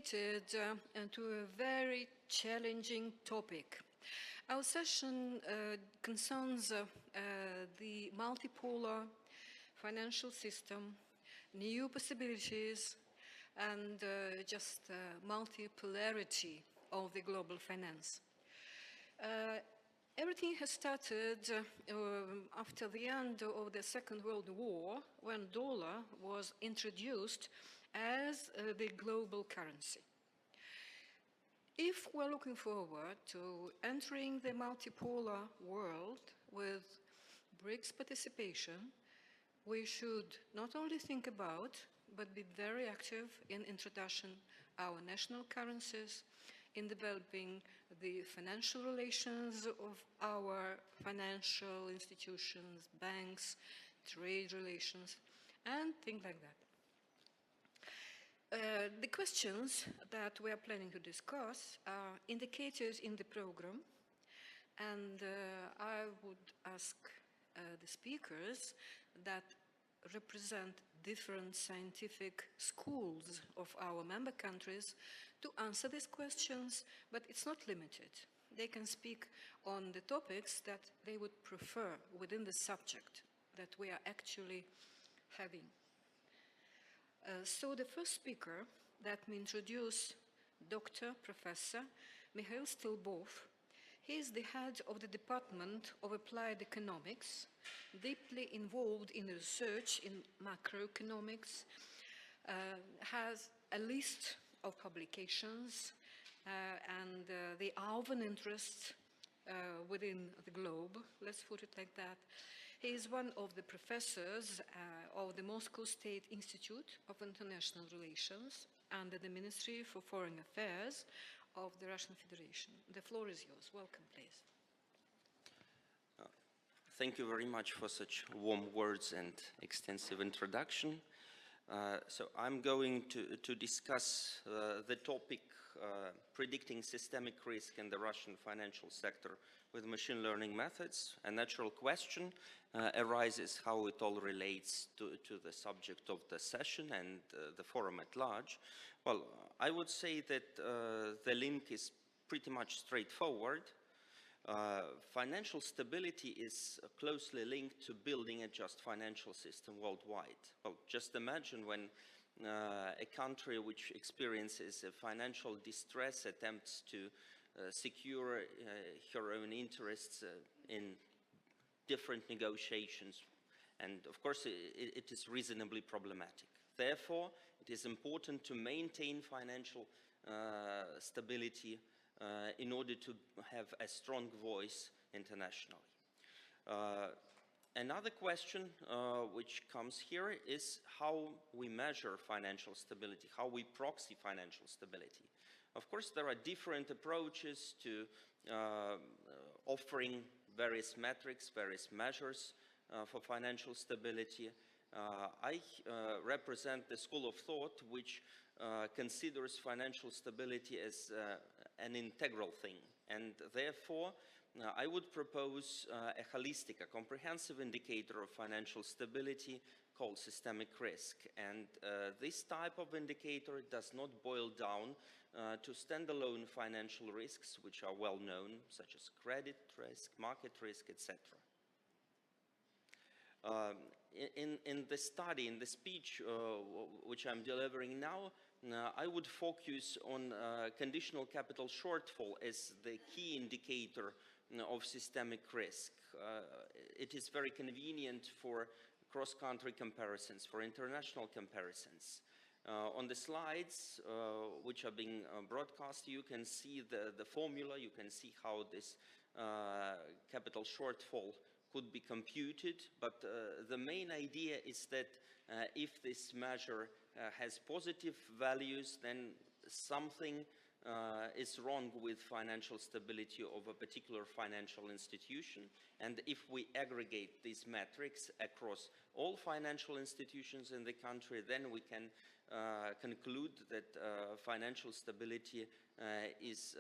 dedicated to a very challenging topic. Our session concerns the multipolar financial system, new possibilities, and just multipolarity of the global finance. Everything has started after the end of the Second World War, when dollar was introduced as the global currency. If we're looking forward to entering the multipolar world with BRICS participation, we should not only think about, but be very active in introducing our national currencies, in developing the financial relations of our financial institutions, banks, trade relations, and things like that. The questions that we are planning to discuss are indicated in the program, and I would ask the speakers that represent different scientific schools of our member countries to answer these questions, but it's not limited. They can speak on the topics that they would prefer within the subject that we are actually having. So the first speaker, let me introduce Dr. Professor Mikhail Stolbov. He is the head of the Department of Applied Economics, deeply involved in research in macroeconomics, has a list of publications, and they are of an interest within the globe, let's put it like that. He is one of the professors of the Moscow State Institute of International Relations under the Ministry for Foreign Affairs of the Russian Federation. The floor is yours. Welcome, please. Thank you very much for such warm words and extensive introduction. So I'm going to discuss the topic predicting systemic risk in the Russian financial sector with machine learning methods. A natural question arises how it all relates to the subject of the session and the forum at large. Well, I would say that the link is pretty much straightforward. Financial stability is closely linked to building a just financial system worldwide. Well, just imagine when a country which experiences a financial distress attempts to secure her own interests in different negotiations. And of course, it is reasonably problematic. Therefore, it is important to maintain financial stability in order to have a strong voice internationally. Another question which comes here is how we measure financial stability, how we proxy financial stability. Of course, there are different approaches to offering various metrics, various measures for financial stability. I represent the school of thought which considers financial stability as an integral thing, and therefore I would propose a holistic, a comprehensive indicator of financial stability called systemic risk. And this type of indicator does not boil down to standalone financial risks which are well known, such as credit risk, market risk, etc. In the study, in the speech which I'm delivering now, I would focus on conditional capital shortfall as the key indicator of systemic risk. It is very convenient for cross-country comparisons, for international comparisons. On the slides which are being broadcast, you can see the formula, you can see how this capital shortfall could be computed, but the main idea is that if this measure has positive values, then something is wrong with financial stability of a particular financial institution. And if we aggregate these metrics across all financial institutions in the country, then we can conclude that financial stability is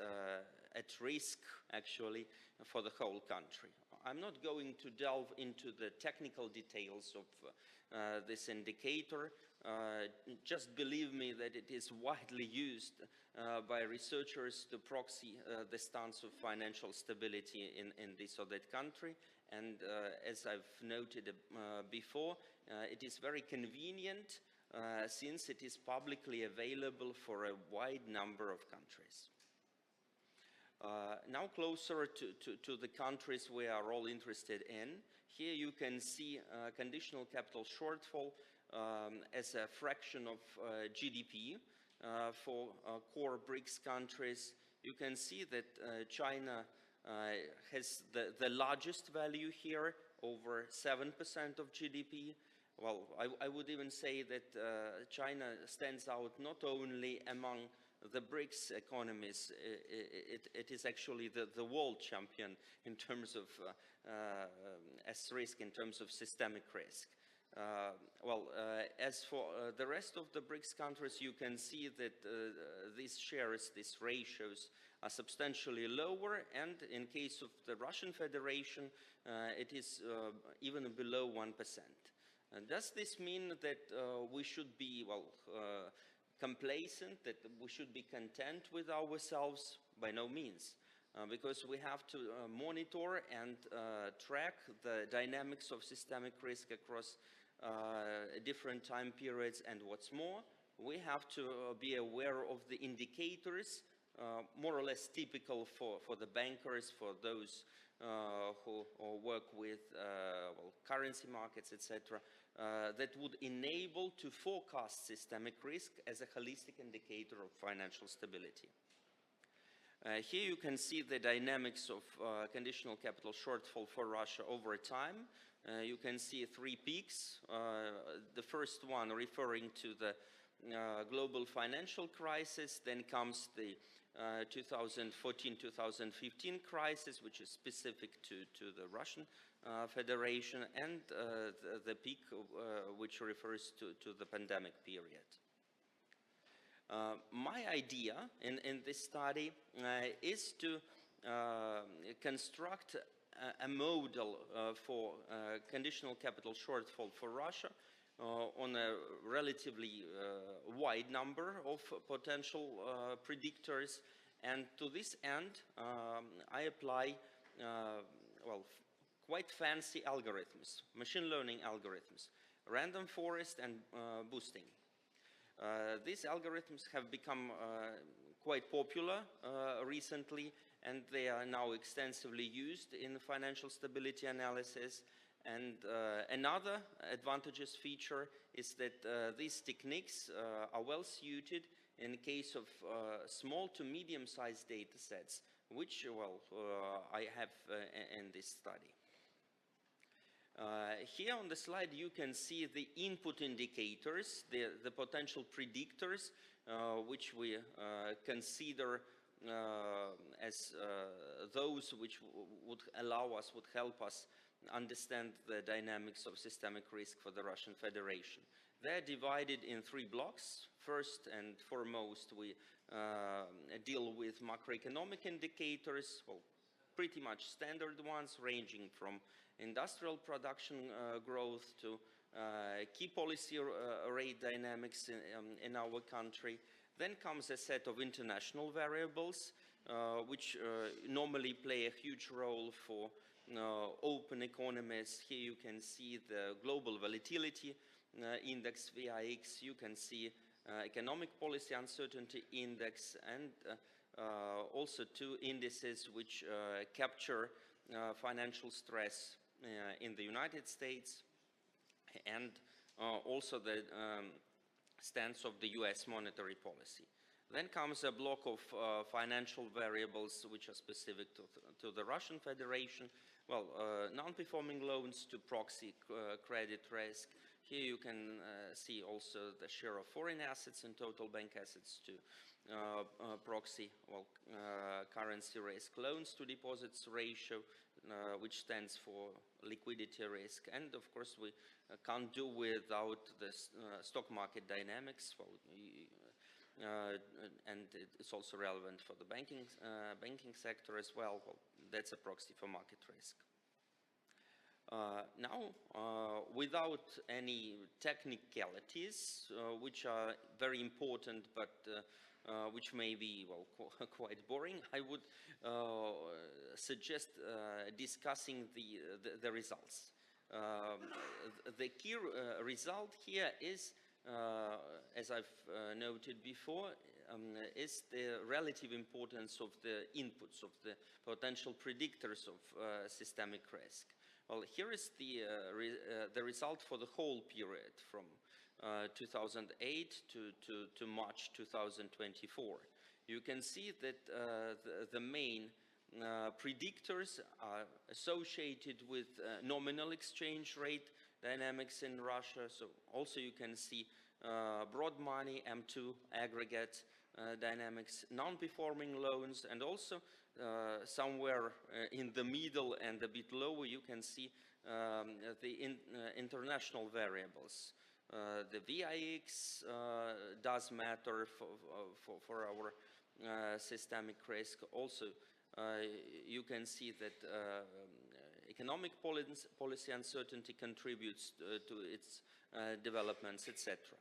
at risk, actually, for the whole country. I'm not going to delve into the technical details of this indicator. Just believe me that it is widely used by researchers to proxy the stance of financial stability in this or that country. And as I've noted before, it is very convenient since it is publicly available for a wide number of countries. Now closer to the countries we are all interested in. Here you can see conditional capital shortfall as a fraction of GDP for core BRICS countries. You can see that China has the largest value here, over 7% of GDP. Well, I would even say that China stands out not only among the BRICS economies, it is actually the world champion in terms of as risk, in terms of systemic risk. As for the rest of the BRICS countries, you can see that these shares, these ratios are substantially lower, and in case of the Russian Federation, it is even below 1%. And does this mean that we should be, complacent, that we should be content with ourselves? By no means, because we have to monitor and track the dynamics of systemic risk across different time periods, and what's more, we have to be aware of the indicators more or less typical for the bankers, for those who work with currency markets, etc., that would enable to forecast systemic risk as a holistic indicator of financial stability. Here you can see the dynamics of conditional capital shortfall for Russia over time. You can see three peaks. The first one referring to the global financial crisis, then comes the 2014-2015 crisis, which is specific to the Russian Federation, and the peak which refers to the pandemic period. My idea in this study is to construct a model for conditional capital shortfall for Russia on a relatively wide number of potential predictors, and to this end I apply quite fancy algorithms, machine learning algorithms, random forest and boosting. These algorithms have become quite popular recently, and they are now extensively used in financial stability analysis. And another advantageous feature is that these techniques are well suited in case of small to medium-sized data sets, which, I have in this study. Here on the slide you can see the input indicators, the potential predictors, which we consider as those which would help us understand the dynamics of systemic risk for the Russian Federation. They're divided in three blocks. First and foremost, we deal with macroeconomic indicators, pretty much standard ones, ranging from industrial production growth to key policy rate dynamics in our country. Then comes a set of international variables, which normally play a huge role for open economies. Here you can see the global volatility index, VIX. You can see economic policy uncertainty index, and also two indices which capture financial stress in the United States, and also the stance of the US monetary policy. Then comes a block of financial variables which are specific to the Russian Federation. Non-performing loans to proxy credit risk. Here you can see also the share of foreign assets in total bank assets to proxy currency risk. Loans to deposits ratio, which stands for liquidity risk. And of course we can't do without the stock market dynamics, and it's also relevant for the banking sector as well. That's a proxy for market risk. Now, without any technicalities, which are very important, but which may be, well, quite boring, I would suggest discussing the results. The key result here is, as I've noted before, is the relative importance of the inputs, of the potential predictors of systemic risk. Well, here is the result for the whole period from 2008 to March 2024. You can see that the main predictors are associated with nominal exchange rate dynamics in Russia. So also you can see broad money, M2 aggregate dynamics, non-performing loans, and also somewhere in the middle and a bit lower you can see the international variables. The VIX does matter for our systemic risk. Also, you can see that economic policy uncertainty contributes to its developments, etc.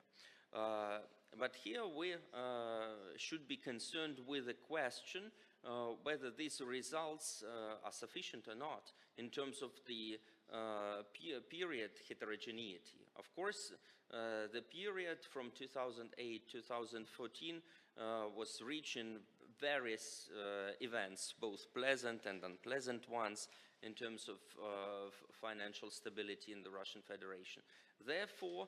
But here we should be concerned with the question whether these results are sufficient or not in terms of the period heterogeneity. Of course, the period from 2008-2014 was rich in various events, both pleasant and unpleasant ones, in terms of financial stability in the Russian Federation. Therefore,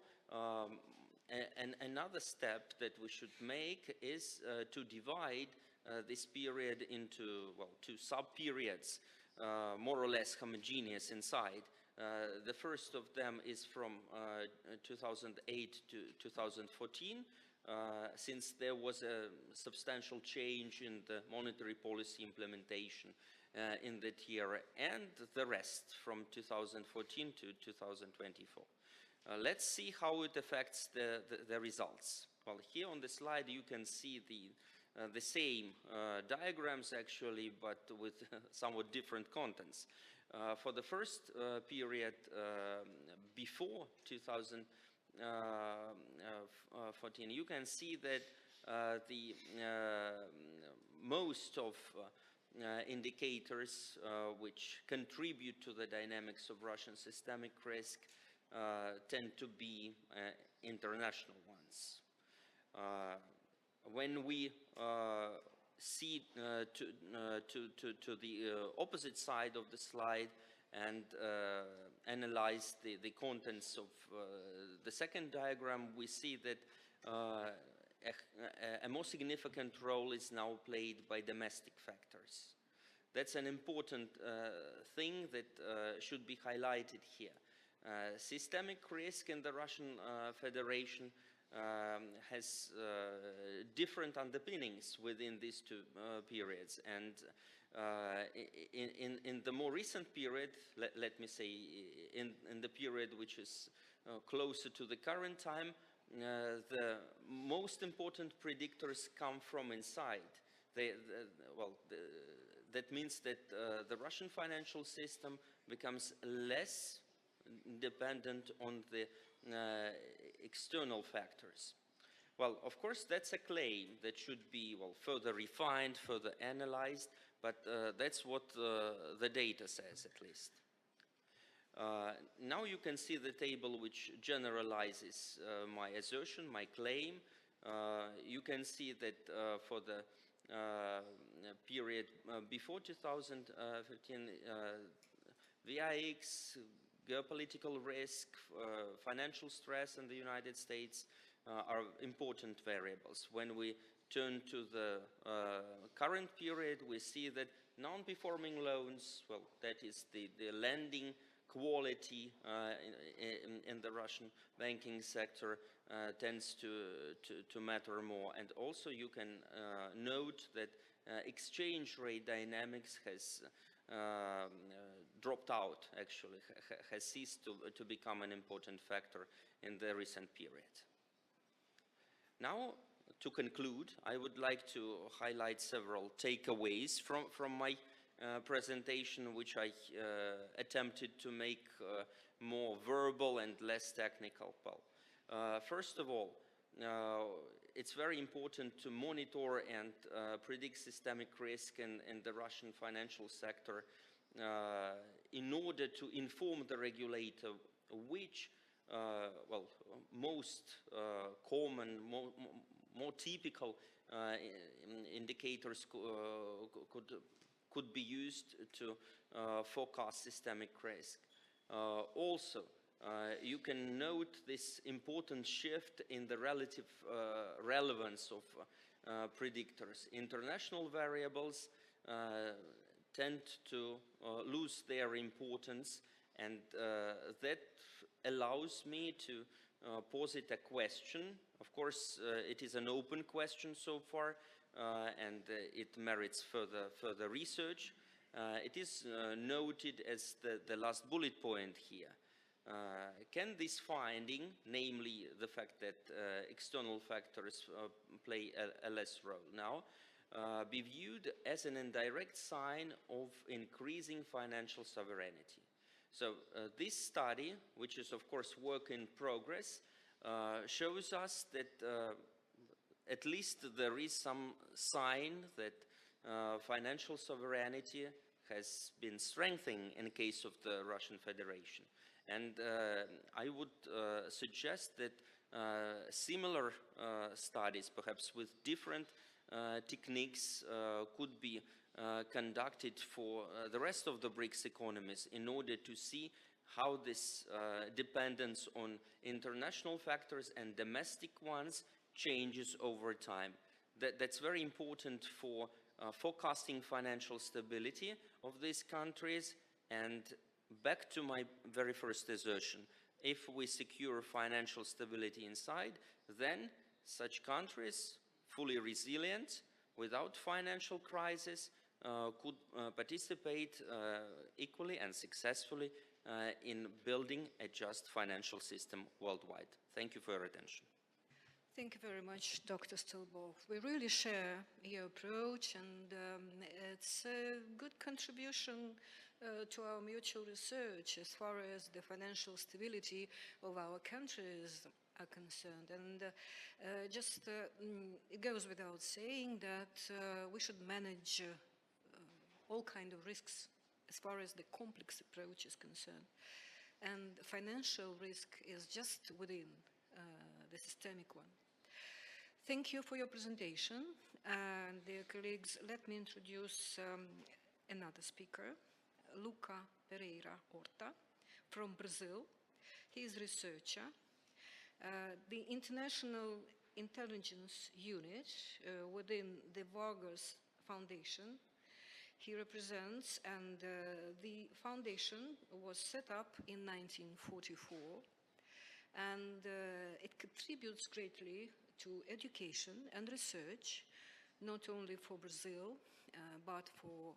another step that we should make is to divide this period into, well, two sub-periods, more or less homogeneous inside. The first of them is from 2008 to 2014, since there was a substantial change in the monetary policy implementation in that year, and the rest from 2014 to 2024. Let's see how it affects the results. Well, here on the slide you can see the same diagrams actually, but with somewhat different contents. For the first period before 2014, you can see that the most of indicators which contribute to the dynamics of Russian systemic risk tend to be international ones. When we see to the opposite side of the slide and analyze the contents of the second diagram, we see that a more significant role is now played by domestic factors. That's an important thing that should be highlighted here. Systemic risk in the Russian Federation has different underpinnings within these two periods, and in the more recent period, let me say in the period which is closer to the current time, the most important predictors come from inside. That means that the Russian financial system becomes less dependent on the external factors. Well, of course, that's a claim that should be, well, further refined, further analyzed, but that's what the data says, at least. Now you can see the table which generalizes my assertion, my claim. You can see that for the period before 2015, VIX, geopolitical risk, financial stress in the United States are important variables. When we turn to the current period, we see that non-performing loans, well, that is the lending quality in the Russian banking sector tends to matter more. And also you can note that exchange rate dynamics has dropped out, actually, has ceased to become an important factor in the recent period. Now, to conclude, I would like to highlight several takeaways from my presentation, which I attempted to make more verbal and less technical. Well, first of all, it's very important to monitor and predict systemic risk in the Russian financial sector in order to inform the regulator which well, most common, more typical indicators could be used to forecast systemic risk. Also, you can note this important shift in the relative relevance of predictors. International variables tend to lose their importance, and that allows me to posit a question. Of course, it is an open question so far, and it merits further research. It is noted as the last bullet point here. Can this finding, namely the fact that external factors play a less role now, be viewed as an indirect sign of increasing financial sovereignty? So this study, which is of course work in progress, shows us that at least there is some sign that financial sovereignty has been strengthening in the case of the Russian Federation. And I would suggest that similar studies, perhaps with different techniques, could be conducted for the rest of the BRICS economies in order to see how this dependence on international factors and domestic ones changes over time. That's very important for forecasting financial stability of these countries. And back to my very first assertion, if we secure financial stability inside, then such countries, fully resilient, without financial crisis, could participate equally and successfully in building a just financial system worldwide. Thank you for your attention. Thank you very much, Dr. Stolbov. We really share your approach, and it's a good contribution to our mutual research as far as the financial stability of our countries are concerned. And it goes without saying that we should manage all kinds of risks as far as the complex approach is concerned. And financial risk is just within the systemic one. Thank you for your presentation. And dear colleagues, let me introduce another speaker, Luca Pereira Horta from Brazil. He is a researcher. The International Intelligence Unit within the Vargas Foundation he represents, and the foundation was set up in 1944, and it contributes greatly to education and research, not only for Brazil, but for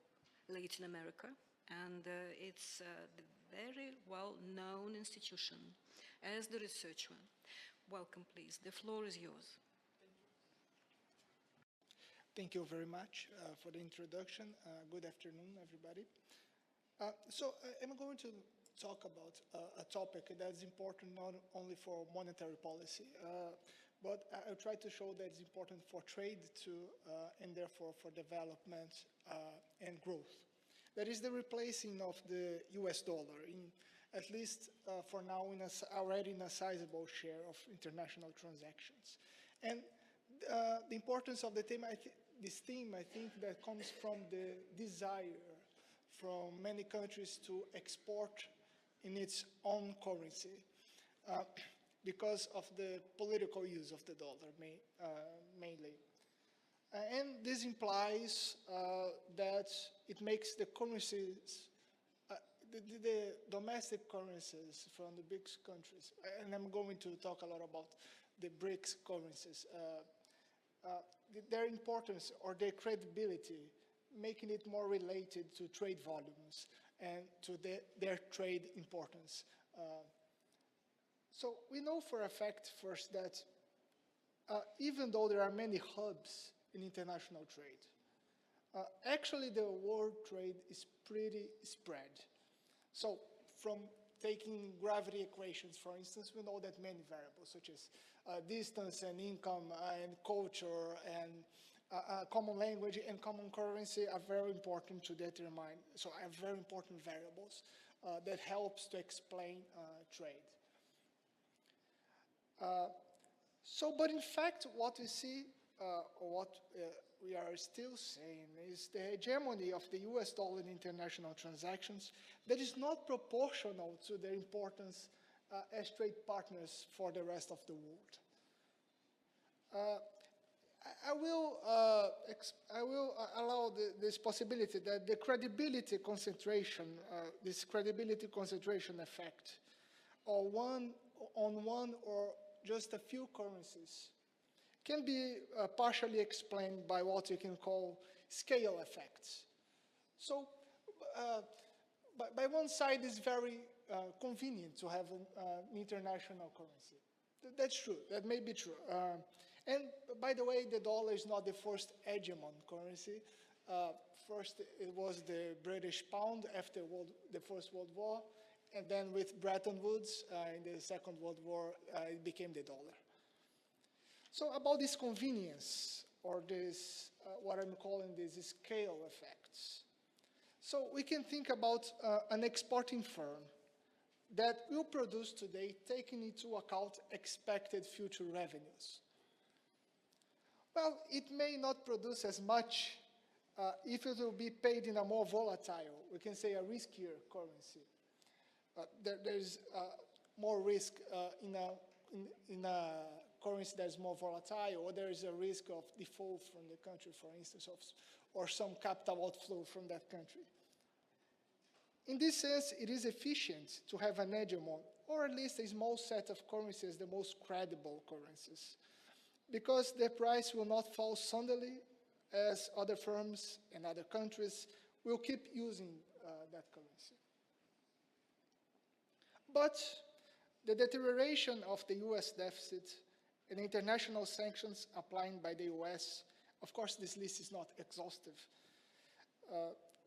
Latin America. And it's a very well-known institution as the research one. Welcome, please. The floor is yours. Thank you very much for the introduction. Good afternoon, everybody. I'm going to talk about a topic that's important not only for monetary policy, but I'll try to show that it's important for trade too, and therefore for development and growth. That is the replacing of the US dollar, at least for now, already in a sizable share of international transactions. And the importance of the theme, this theme, I think, that comes from the desire from many countries to export in its own currency because of the political use of the dollar, mainly. And this implies that it makes the currencies, the domestic currencies from the BRICS countries, and I'm going to talk a lot about the BRICS currencies, their importance or their credibility, making it more related to trade volumes and to their trade importance. So we know for a fact first that even though there are many hubs in international trade, Actually, the world trade is pretty spread. So from taking gravity equations, for instance, we know that many variables, such as distance and income and culture and common language and common currency are very important to determine, so are very important variables that helps to explain trade. But in fact, what we see, we are still saying is the hegemony of the US dollar in international transactions that is not proportional to their importance as trade partners for the rest of the world. I will allow this possibility that the credibility concentration, this credibility concentration effect, on one or just a few currencies, can be partially explained by what you can call scale effects. So, by one side, it's very convenient to have an international currency. That's true. That may be true. And by the way, the dollar is not the first hegemon currency. First, it was the British pound after the First World War, and then with Bretton Woods in the Second World War, it became the dollar. So about this convenience, or this, what I'm calling these scale effects. So we can think about an exporting firm that will produce today taking into account expected future revenues. Well, it may not produce as much if it will be paid in a more volatile, we can say a riskier currency. There's more risk in a currency that is more volatile, or there is a risk of default from the country, for instance, or some capital outflow from that country. In this sense, it is efficient to have an hegemon, or at least a small set of currencies, the most credible currencies, because their price will not fall suddenly as other firms and other countries will keep using that currency. But the deterioration of the US deficit and international sanctions applying by the US, of course this list is not exhaustive,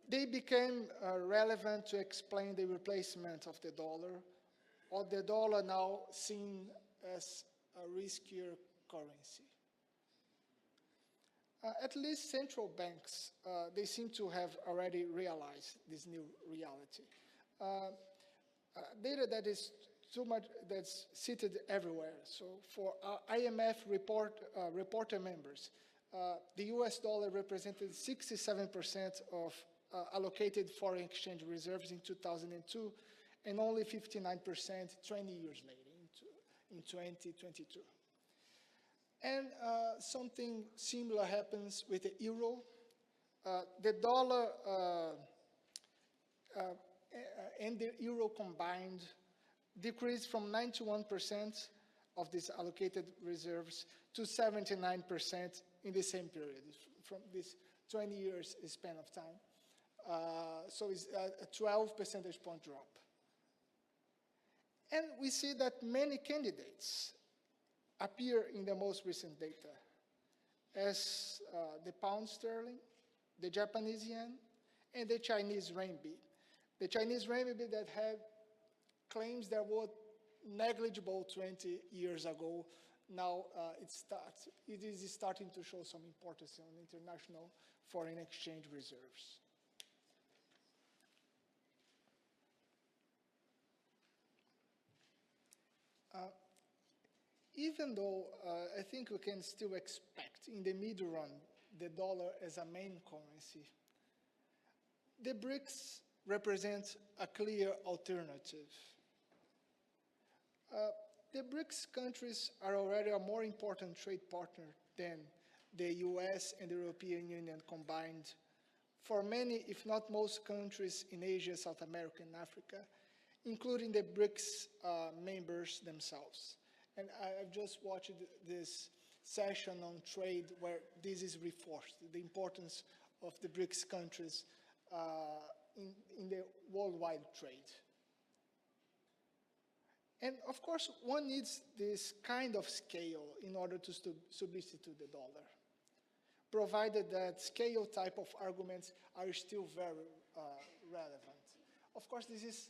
they became relevant to explain the replacement of the dollar, or the dollar now seen as a riskier currency. At least central banks, they seem to have already realized this new reality. Data that is too much, that's cited everywhere. So for IMF reporter members, the US dollar represented 67% of allocated foreign exchange reserves in 2002, and only 59% 20 years later, in 2022. And something similar happens with the euro. The dollar and the euro combined decreased from 91% of these allocated reserves to 79% in the same period, from this 20 years span of time. So it's a 12 percentage point drop. And we see that many candidates appear in the most recent data as the pound sterling, the Japanese yen, and the Chinese renminbi. The Chinese renminbi that had claims that were negligible 20 years ago, now it is starting to show some importance on international foreign exchange reserves. Even though I think we can still expect in the mid-run the dollar as a main currency, the BRICS represent a clear alternative. The BRICS countries are already a more important trade partner than the US and the European Union combined for many, if not most, countries in Asia, South America, and Africa, including the BRICS members themselves. And I've just watched this session on trade where this is reinforced, the importance of the BRICS countries in the worldwide trade. And of course, one needs this kind of scale in order to substitute the dollar. provided that scale type of arguments are still very relevant. Of course, this is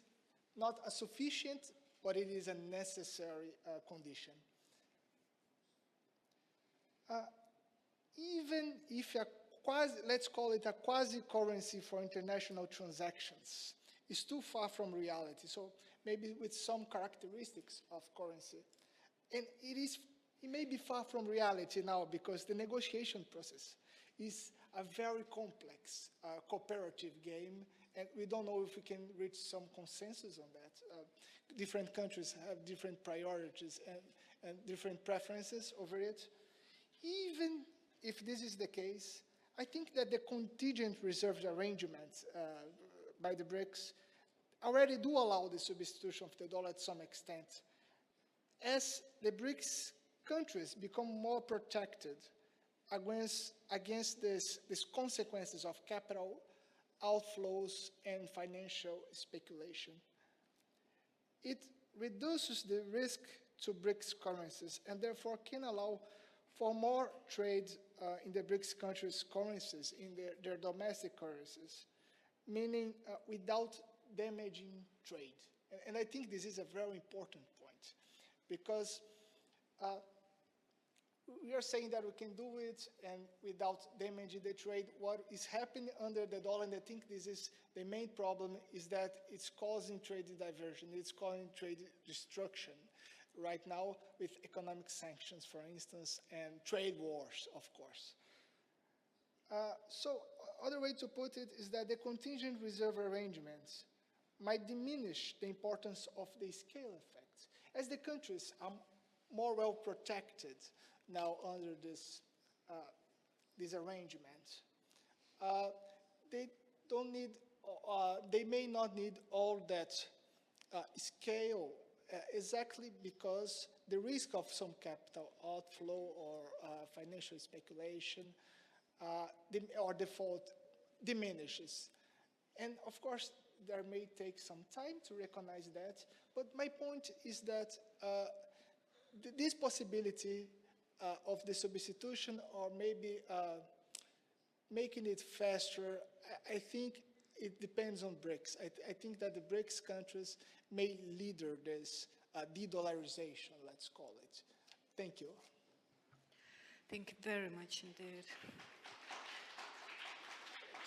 not a sufficient, but it is a necessary condition. Even if let's call it a quasi-currency for international transactions, is too far from reality. So maybe with some characteristics of currency. And it may be far from reality now because the negotiation process is a very complex cooperative game, and we don't know if we can reach some consensus on that. Different countries have different priorities and different preferences over it. Even if this is the case, I think that the contingent reserve arrangements by the BRICS already do allow the substitution of the dollar to some extent. As the BRICS countries become more protected against these consequences of capital outflows and financial speculation. It reduces the risk to BRICS currencies and therefore can allow for more trade in the BRICS countries' currencies, in their domestic currencies, meaning without damaging trade. And I think this is a very important point because we are saying that we can do it and without damaging the trade. What is happening under the dollar, and I think this is the main problem, is that it's causing trade diversion, it's causing trade destruction right now with economic sanctions, for instance, and trade wars, of course. So other way to put it is that the contingent reserve arrangements might diminish the importance of the scale effects. As the countries are more well protected now under this arrangement, they may not need all that scale exactly because the risk of some capital outflow or financial speculation or default diminishes. And of course, there may take some time to recognize that, but my point is that this possibility of the substitution or maybe making it faster, I think it depends on BRICS. I think that the BRICS countries may lead this de-dollarization, let's call it. Thank you. Thank you very much indeed.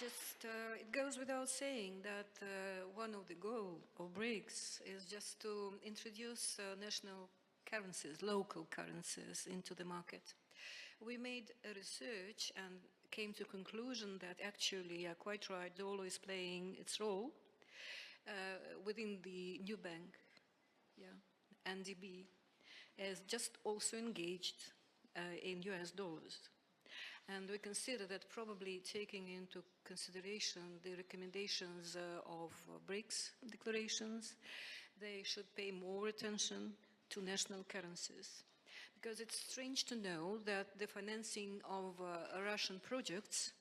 Just, it goes without saying that one of the goals of BRICS is just to introduce national currencies, local currencies into the market. We made a research and came to conclusion that actually, yeah, quite right, the dollar is playing its role within the new bank, yeah, NDB, is just also engaged in US dollars. And we consider that probably taking into consideration the recommendations of BRICS declarations, they should pay more attention to national currencies. Because it's strange to know that the financing of Russian projects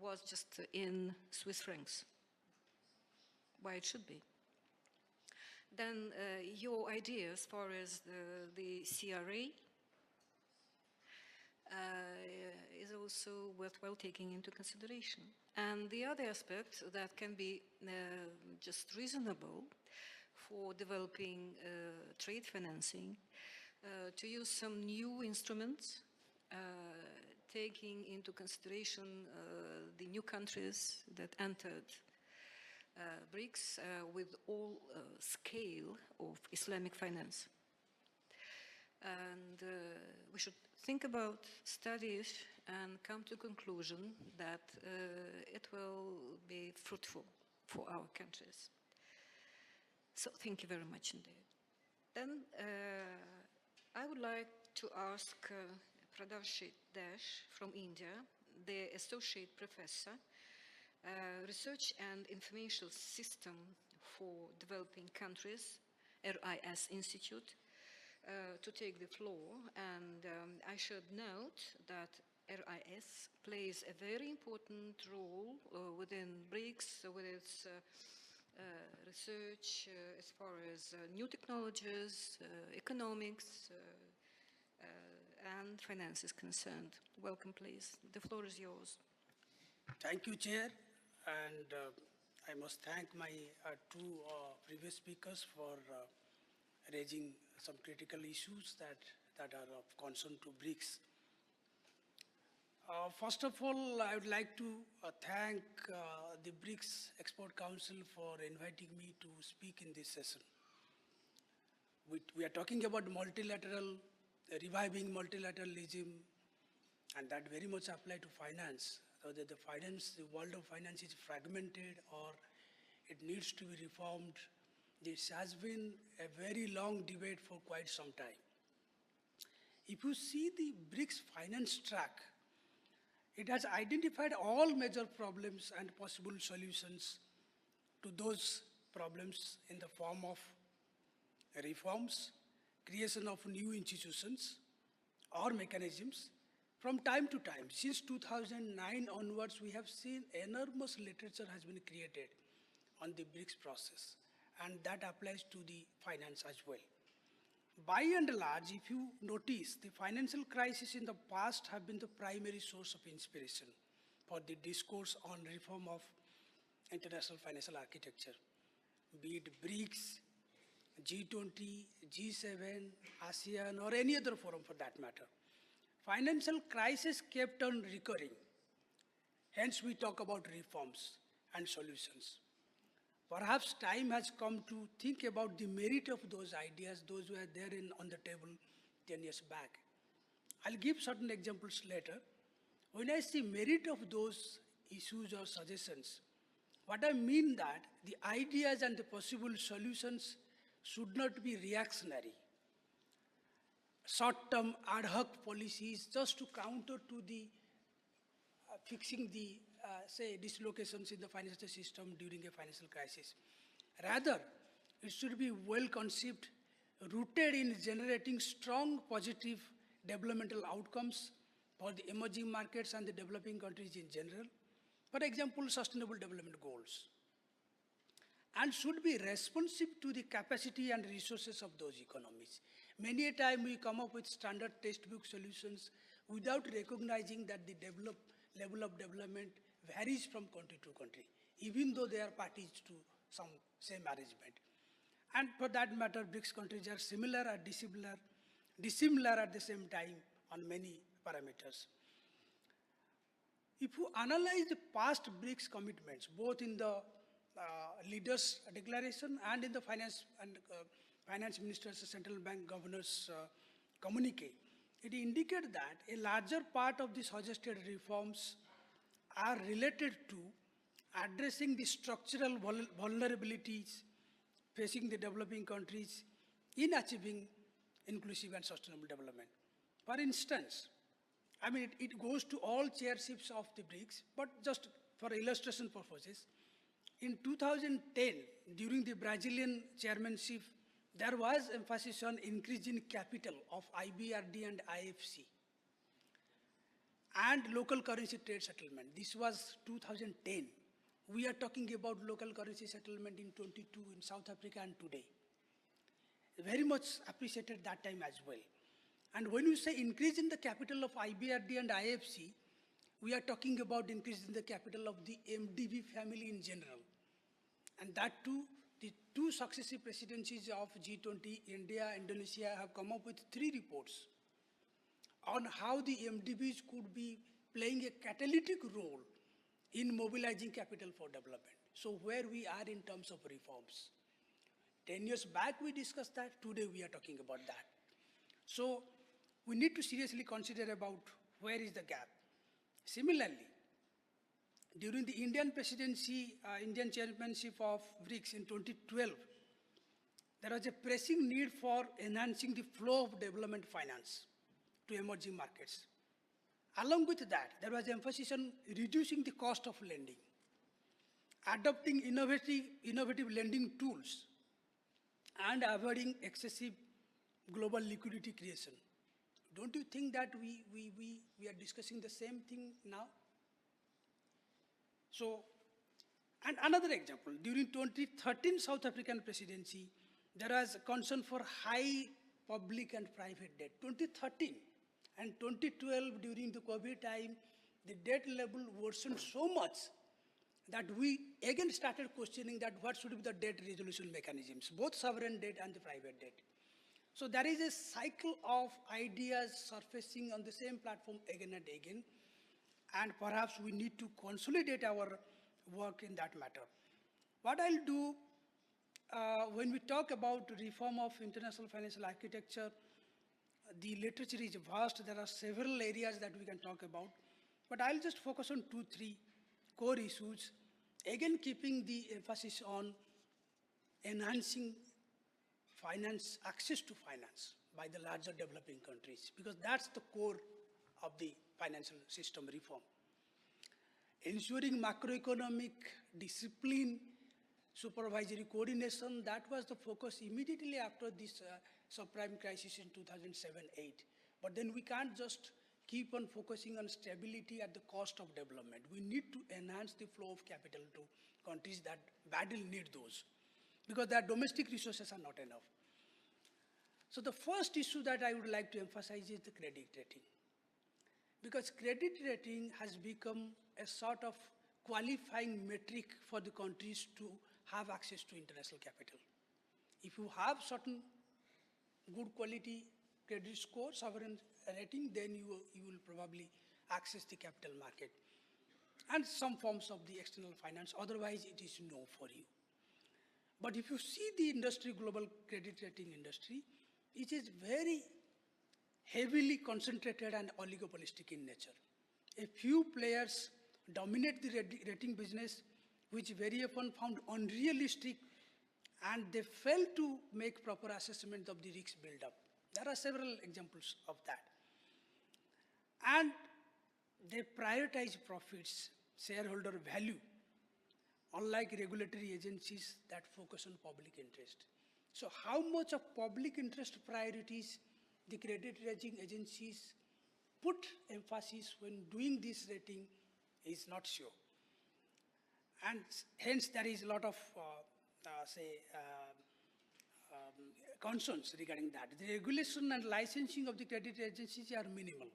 was just in Swiss francs. Why it should be. Then your idea as far as the CRA is also worthwhile taking into consideration. And the other aspect that can be just reasonable for developing trade financing, to use some new instruments, taking into consideration the new countries that entered BRICS with all scale of Islamic finance. And we should think about, study it, and come to conclusion that it will be fruitful for our countries. So thank you very much indeed. Then I would like to ask Pradarshit Dash from India, the Associate Professor, Research and Information System for Developing Countries, RIS Institute, to take the floor. And I should note that RIS plays a very important role within BRICS with its research as far as new technologies, economics, and finance is concerned. Welcome, please. The floor is yours. Thank you, Chair. And I must thank my two previous speakers for raising some critical issues that are of concern to BRICS. First of all, I would like to thank the BRICS Export Council for inviting me to speak in this session. We are talking about multilateral, reviving multilateralism, and that very much apply to finance. So that the world of finance is fragmented or it needs to be reformed. This has been a very long debate for quite some time. If you see the BRICS finance track, it has identified all major problems and possible solutions to those problems in the form of reforms, creation of new institutions or mechanisms. From time to time, since 2009 onwards, we have seen enormous literature has been created on the BRICS process, and that applies to the finance as well. By and large, if you notice, the financial crisis in the past have been the primary source of inspiration for the discourse on reform of international financial architecture, be it BRICS, G20, G7, ASEAN, or any other forum for that matter. Financial crisis kept on recurring. Hence, we talk about reforms and solutions. Perhaps time has come to think about the merit of those ideas, those who were there on the table 10 years back. I'll give certain examples later. When I say merit of those issues or suggestions, what I mean that the ideas and the possible solutions should not be reactionary, short-term ad hoc policies just to counter to the fixing the, say, dislocations in the financial system during a financial crisis. Rather, it should be well conceived, rooted in generating strong positive developmental outcomes for the emerging markets and the developing countries in general. For example, sustainable development goals. And should be responsive to the capacity and resources of those economies. Many a time we come up with standard textbook solutions without recognizing that the level of development varies from country to country, even though they are parties to some same arrangement. And for that matter, BRICS countries are similar or dissimilar at the same time on many parameters. If you analyze the past BRICS commitments, both in the leaders' declaration and in the finance ministers, central bank governors' communique, it indicates that a larger part of the suggested reforms are related to addressing the structural vulnerabilities facing the developing countries in achieving inclusive and sustainable development. For instance, I mean, it goes to all chairships of the BRICS, but just for illustration purposes, in 2010, during the Brazilian chairmanship, there was emphasis on increasing capital of IBRD and IFC and local currency trade settlement. This was 2010. We are talking about local currency settlement in 22 in South Africa and today. Very much appreciated that time as well. And when you say increase in the capital of IBRD and IFC, we are talking about increase in the capital of the MDB family in general. And that too, the two successive presidencies of G20, India, Indonesia have come up with 3 reports on how the MDBs could be playing a catalytic role in mobilizing capital for development. So where we are in terms of reforms. 10 years back we discussed that, today we are talking about that. So we need to seriously consider about where is the gap. Similarly, during the Indian presidency, Indian chairmanship of BRICS in 2012, there was a pressing need for enhancing the flow of development finance to emerging markets. Along with that, there was emphasis on reducing the cost of lending, adopting innovative lending tools, and avoiding excessive global liquidity creation. Don't you think that we are discussing the same thing now? So, and another example, during 2013 South African presidency, there was a concern for high public and private debt. 2013, And 2012, during the COVID time, the debt level worsened so much that we again started questioning that what should be the debt resolution mechanisms, both sovereign debt and the private debt. So there is a cycle of ideas surfacing on the same platform again and again, and perhaps we need to consolidate our work in that matter. What I'll do, when we talk about reform of international financial architecture, the literature is vast. There are several areas that we can talk about, but I'll just focus on 2-3 core issues, again keeping the emphasis on enhancing finance, access to finance by the larger developing countries, because that's the core of the financial system reform. Ensuring macroeconomic discipline, supervisory coordination, that was the focus immediately after this subprime crisis in 2007-8. But then we can't just keep on focusing on stability at the cost of development. We need to enhance the flow of capital to countries that badly need those, because their domestic resources are not enough. So the first issue that I would like to emphasize is the credit rating, because credit rating has become a sort of qualifying metric for the countries to have access to international capital. If you have certain good quality credit score, sovereign rating, then you will probably access the capital market and some forms of the external finance. Otherwise, it is no for you. But if you see the industry, global credit rating industry, it is very heavily concentrated and oligopolistic in nature. A few players dominate the rating business, which very often found unrealistic, and they fail to make proper assessment of the risk build-up. There are several examples of that. And they prioritize profits, shareholder value, unlike regulatory agencies that focus on public interest. So how much of public interest priorities the credit rating agencies put emphasis when doing this rating is not sure. And hence there is a lot of, concerns regarding that. The regulation and licensing of the credit agencies are minimal.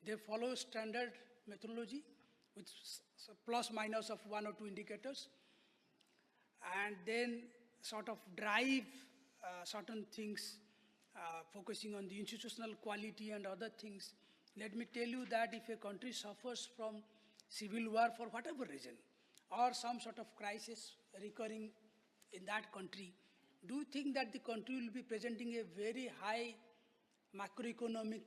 They follow standard methodology with plus minus of 1 or 2 indicators, and then sort of drive certain things, focusing on the institutional quality and other things. Let me tell you that if a country suffers from civil war for whatever reason, or some sort of crisis recurring in that country, do you think that the country will be presenting a very high macroeconomic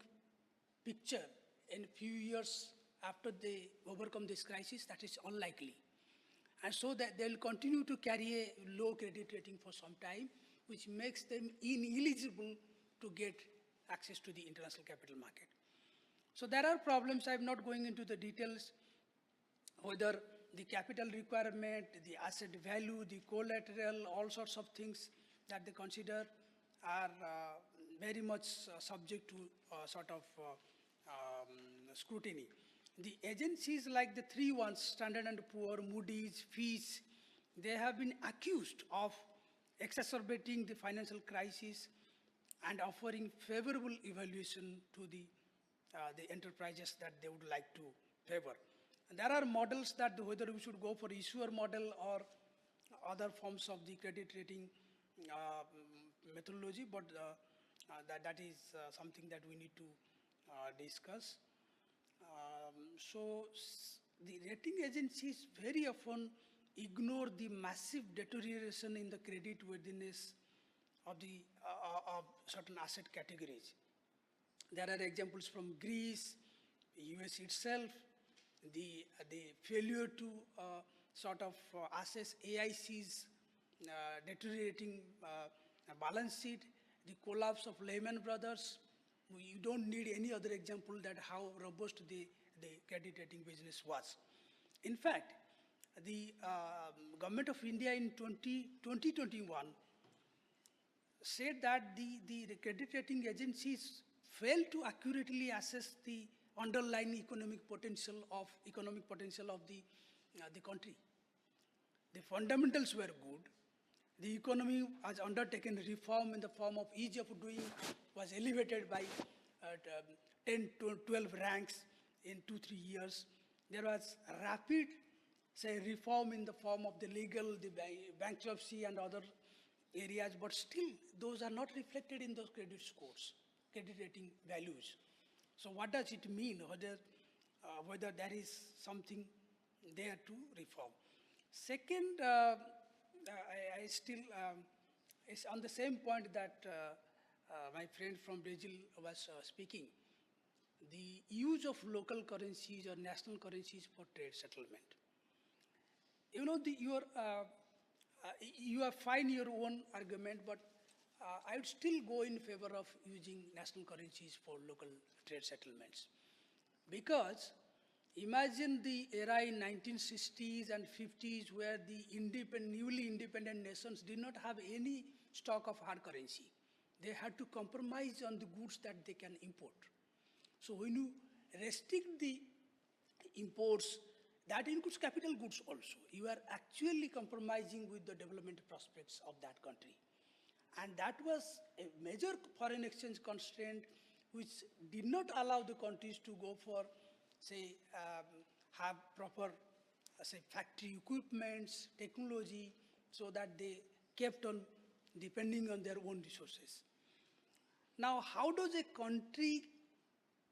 picture in a few years after they overcome this crisis? That is unlikely. And so that they will continue to carry a low credit rating for some time, which makes them ineligible to get access to the international capital market. So there are problems. I'm not going into the details, whether the capital requirement, the asset value, the collateral, all sorts of things that they consider are very much subject to sort of scrutiny. The agencies like the 3 ones, Standard & Poor, Moody's, Fitch, they have been accused of exacerbating the financial crisis and offering favorable evaluation to the enterprises that they would like to favor. And there are models that whether we should go for issuer model or other forms of the credit rating methodology, but that is something that we need to discuss. So the rating agencies very often ignore the massive deterioration in the credit worthiness of the of certain asset categories. There are examples from Greece, US itself, the failure to sort of assess AIC's deteriorating balance sheet, the collapse of Lehman Brothers. You don't need any other example that how robust the credit rating business was. In fact, the government of India in 2021 said that the credit rating agencies failed to accurately assess the underlying economic potential of the country. The fundamentals were good. The economy has undertaken reform in the form of ease of doing was elevated by 10 to 12 ranks in 2-3 years. There was rapid, say, reform in the form of the legal, the bankruptcy and other areas, but still those are not reflected in those credit scores, credit rating values. So what does it mean, whether there is something there to reform? Second, I still, it's on the same point that my friend from Brazil was speaking, the use of local currencies or national currencies for trade settlement. You know, you have find your own argument, but I would still go in favor of using national currencies for local trade settlements. Because imagine the era in 1960s and 50s where the newly independent nations did not have any stock of hard currency. They had to compromise on the goods that they can import. So when you restrict the imports, that includes capital goods also. You are actually compromising with the development prospects of that country. And that was a major foreign exchange constraint which did not allow the countries to go for, say, have proper, say, factory equipments, technology, so that they kept on depending on their own resources. Now, how does a country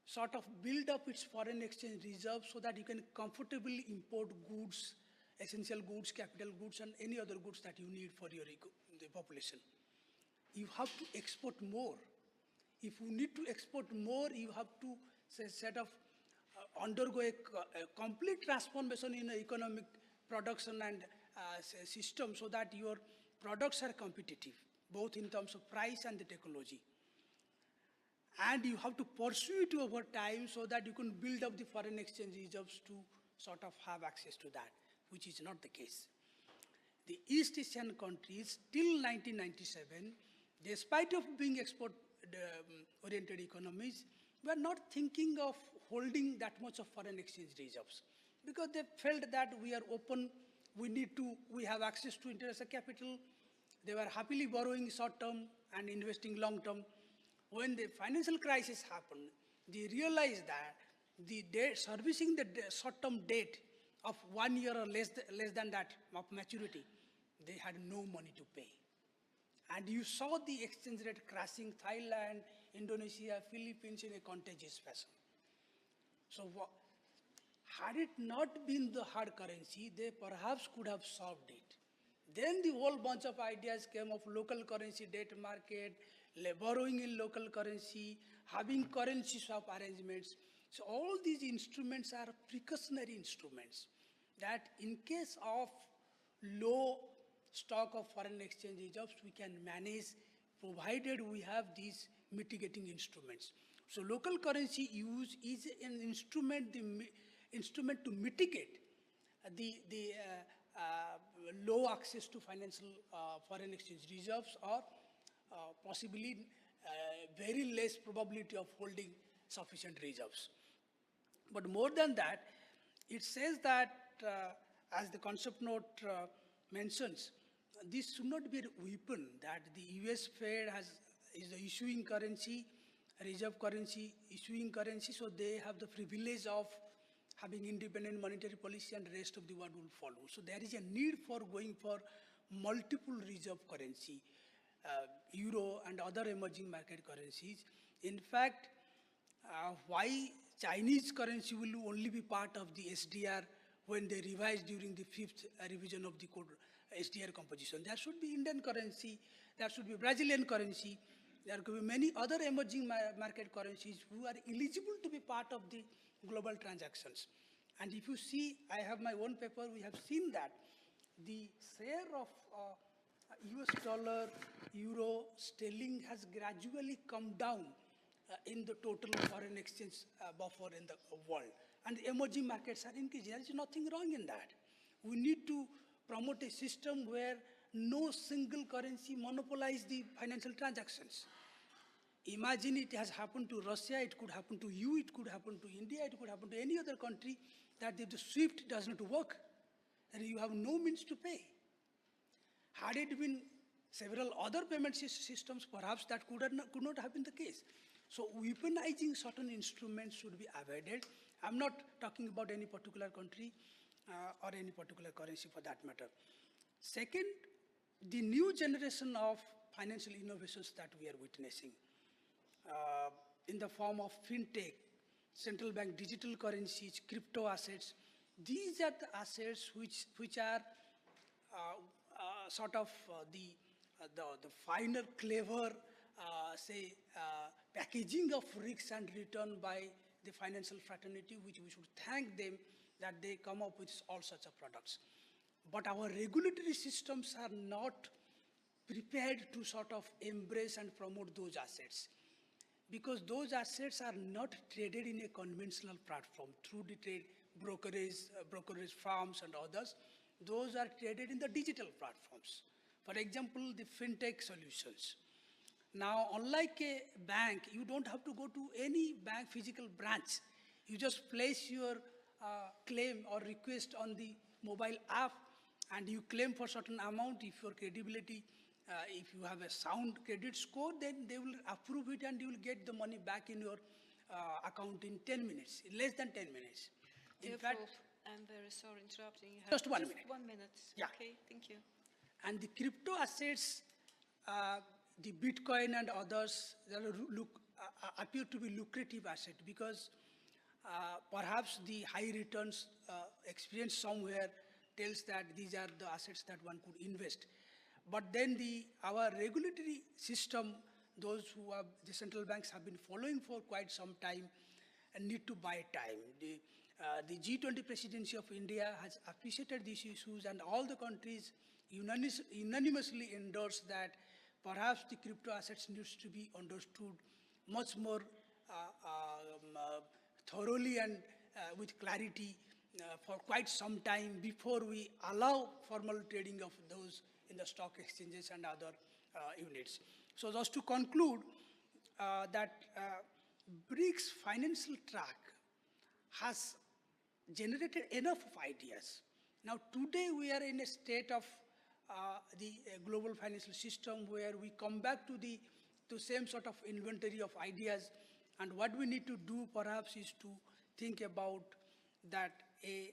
sort of build up its foreign exchange reserves so that you can comfortably import goods, essential goods, capital goods, and any other goods that you need for the population? You have to export more. If you need to export more, you have to, say, undergo a complete transformation in economic production and system so that your products are competitive, both in terms of price and the technology. And you have to pursue it over time so that you can build up the foreign exchange reserves to sort of have access to that, which is not the case. The East Asian countries, till 1997, despite of being export-oriented economies, were not thinking of holding that much of foreign exchange reserves because they felt that we are open, we have access to international capital. They were happily borrowing short-term and investing long-term. When the financial crisis happened, they realized that servicing the short-term debt of 1 year or less than that of maturity, they had no money to pay. And you saw the exchange rate crashing Thailand, Indonesia, Philippines in a contagious fashion. So had it not been the hard currency, they perhaps could have solved it. Then the whole bunch of ideas came of local currency debt market, borrowing in local currency, having currency swap arrangements. So all these instruments are precautionary instruments that in case of low stock of foreign exchange reserves, we can manage provided we have these mitigating instruments. So local currency use is an instrument, to mitigate the low access to financial foreign exchange reserves or possibly very less probability of holding sufficient reserves. But more than that, it says that, as the concept note mentions, this should not be a weapon, that the US Fed is the issuing currency, reserve currency, issuing currency, so they have the privilege of having independent monetary policy and the rest of the world will follow. So there is a need for going for multiple reserve currency, euro and other emerging market currencies. In fact, why Chinese currency will only be part of the SDR when they revise during the 5th revision of the code SDR composition. There should be Indian currency, there should be Brazilian currency, there could be many other emerging market currencies who are eligible to be part of the global transactions. And if you see, I have my own paper, we have seen that the share of US dollar, euro, sterling has gradually come down in the total foreign exchange buffer in the world. And the emerging markets are increasing. There is nothing wrong in that. We need to promote a system where no single currency monopolizes the financial transactions. Imagine it has happened to Russia, it could happen to you, it could happen to India, it could happen to any other country, that if the SWIFT does not work, then you have no means to pay. Had it been several other payment systems, perhaps that could not have been the case. So weaponizing certain instruments should be avoided. I'm not talking about any particular country or any particular currency for that matter. Second, the new generation of financial innovations that we are witnessing in the form of fintech, central bank digital currencies, crypto assets, these are the assets which are sort of the finer, clever, packaging of risks and return by the financial fraternity, which we should thank them that they come up with all such of products. But our regulatory systems are not prepared to sort of embrace and promote those assets, because those assets are not traded in a conventional platform through the trade brokerage firms and others. Those are traded in the digital platforms. For example, the fintech solutions. Now, unlike a bank, you don't have to go to any bank physical branch. You just place your claim or request on the mobile app, and you claim for certain amount. If your credibility, if you have a sound credit score, then they will approve it and you will get the money back in your account in 10 minutes, in less than 10 minutes. In fact, I'm very sorry interrupting. You have just 1 minute. 1 minute. Yeah. Okay, thank you. And the crypto assets, the Bitcoin and others, they appear to be lucrative assets because perhaps the high returns experienced somewhere tells that these are the assets that one could invest. But then our regulatory system, those who have, the central banks have been following for quite some time and need to buy time. The G20 presidency of India has appreciated these issues, and all the countries unanimously endorsed that perhaps the crypto assets needs to be understood much more thoroughly and with clarity for quite some time before we allow formal trading of those in the stock exchanges and other units. So just to conclude, that BRICS financial track has generated enough of ideas. Now today we are in a state of the global financial system where we come back to the same sort of inventory of ideas, and what we need to do perhaps is to think about that a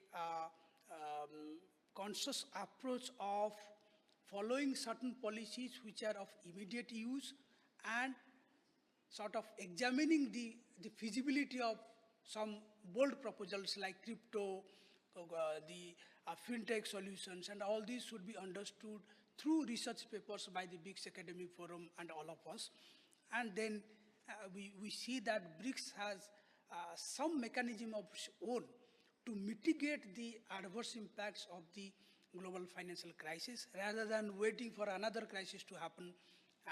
conscious approach of following certain policies which are of immediate use and sort of examining the feasibility of some bold proposals like crypto, the fintech solutions, and all these should be understood through research papers by the BRICS Academic Forum and all of us. And then we see that BRICS has some mechanism of its own to mitigate the adverse impacts of the global financial crisis rather than waiting for another crisis to happen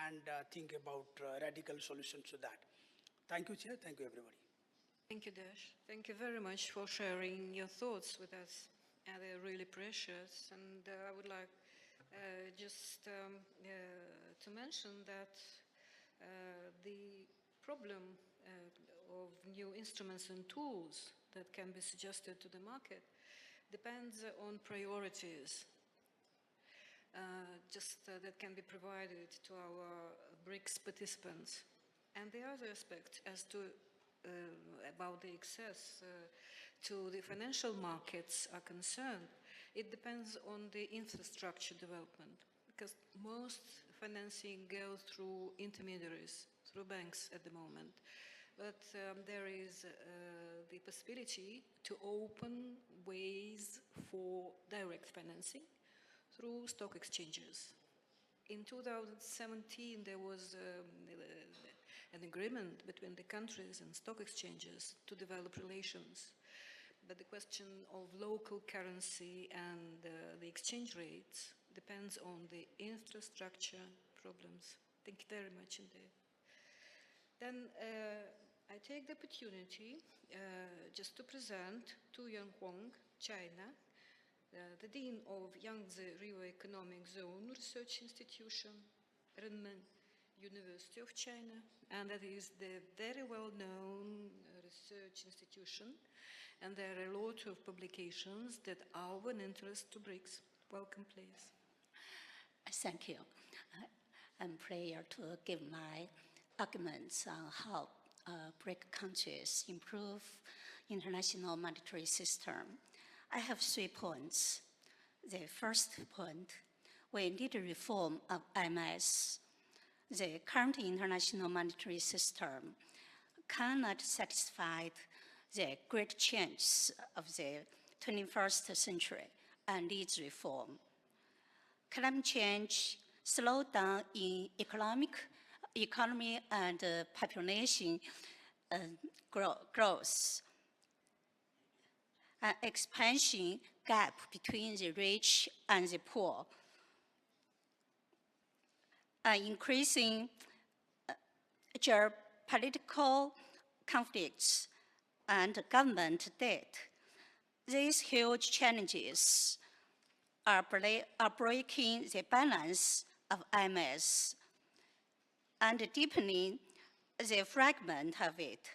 and think about radical solutions to that. Thank you, Chair. Thank you, everybody. Thank you, Dash. Thank you very much for sharing your thoughts with us. They're really precious. And I would like just to mention that the problem of new instruments and tools that can be suggested to the market depends on priorities that can be provided to our BRICS participants. And the other aspect as to about the access to the financial markets are concerned, it depends on the infrastructure development, because most financing goes through intermediaries, through banks at the moment. But there is the possibility to open ways for direct financing through stock exchanges. In 2017, there was an agreement between the countries and stock exchanges to develop relations. But the question of local currency and the exchange rates depends on the infrastructure problems. Thank you very much indeed. Then I take the opportunity just to present Tu Yanhuang, China, the Dean of Yangtze River Economic Zone Research Institution, Renmin University of China, and that is the very well-known research institution, and there are a lot of publications that are of an interest to BRICS. Welcome, please. Thank you. I'm pleased to give my arguments on how BRIC countries improve international monetary system, I have 3 points. The first point, we need a reform of IMS. The current international monetary system cannot satisfy the great changes of the 21st century and needs reform. Climate change, slowdown in economy and population growth, an expansion gap between the rich and the poor, increasing geopolitical conflicts and government debt. These huge challenges are breaking the balance of IMS and deepening the fragment of it.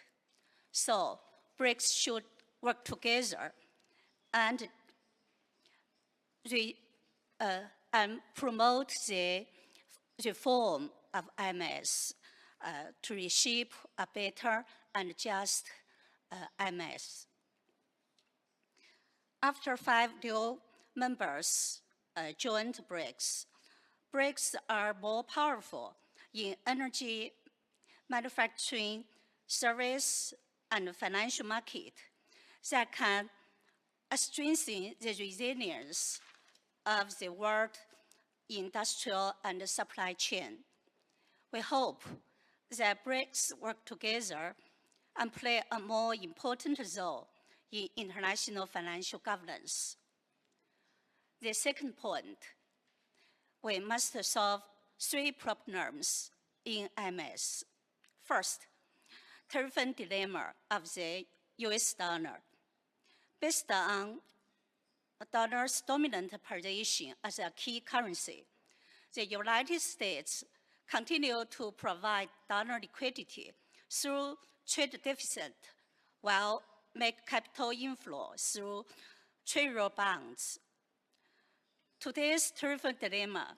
So BRICS should work together and promote the reform of IMS to reshape a better and just IMS. After 5 new members joined BRICS, BRICS are more powerful in energy, manufacturing, service, and financial market that can strengthen the resilience of the world industrial and supply chain. We hope that BRICS work together and play a more important role in international financial governance. The second point, we must solve 3 problems in IMS. First, tariff dilemma of the US dollar. Based on dollar's dominant position as a key currency, the United States continue to provide dollar liquidity through trade deficit while make capital inflow through treasury bonds. Today's tariff dilemma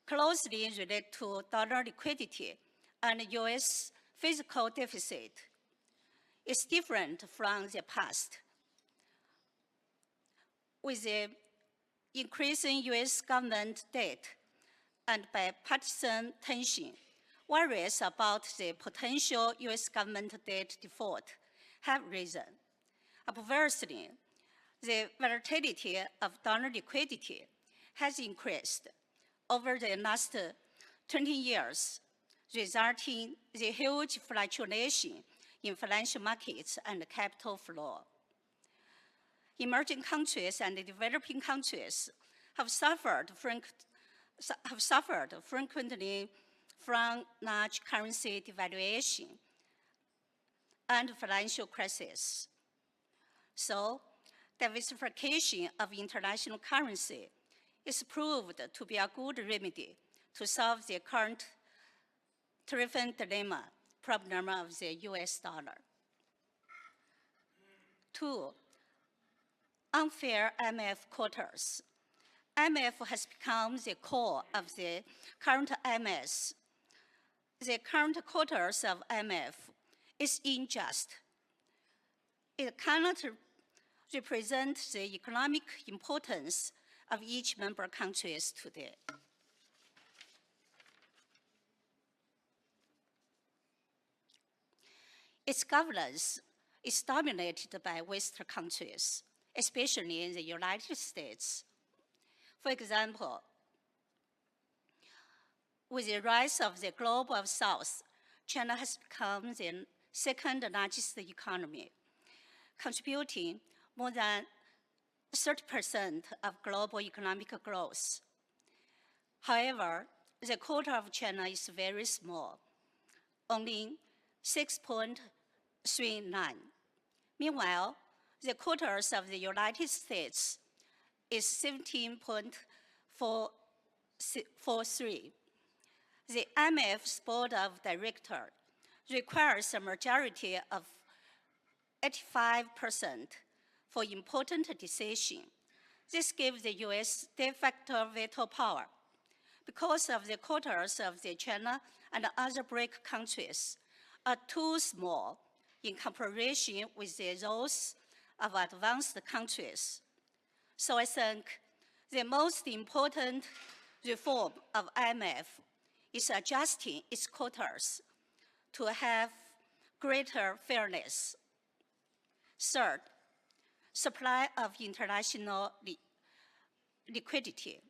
closely related to dollar liquidity and US fiscal deficit. It's different from the past. With the increasing US government debt and bipartisan tension, worries about the potential US government debt default have risen. Obviously, the volatility of dollar liquidity has increased over the last 20 years, resulting in the huge fluctuation in financial markets and capital flow. Emerging countries and developing countries have suffered frequently from large currency devaluation and financial crisis. So, diversification of international currency is proved to be a good remedy to solve the current tariff dilemma problem of the US dollar. 2, unfair IMF quotas. IMF has become the core of the current IMS. The current quotas of IMF is unjust. It cannot represent the economic importance of each member countries today. Its governance is dominated by Western countries, especially in the United States. For example, with the rise of the Global South, China has become the second largest economy, contributing more than 30% of global economic growth. However, the quota of China is very small, only 6.39. Meanwhile, the quotas of the United States is 17.43. The IMF's board of directors requires a majority of 85% for important decisions. This gives the US de facto veto power. Because of the quotas of the China and other BRIC countries, are too small in comparison with those of advanced countries. So I think the most important reform of IMF is adjusting its quotas to have greater fairness. Third, supply of international liquidity.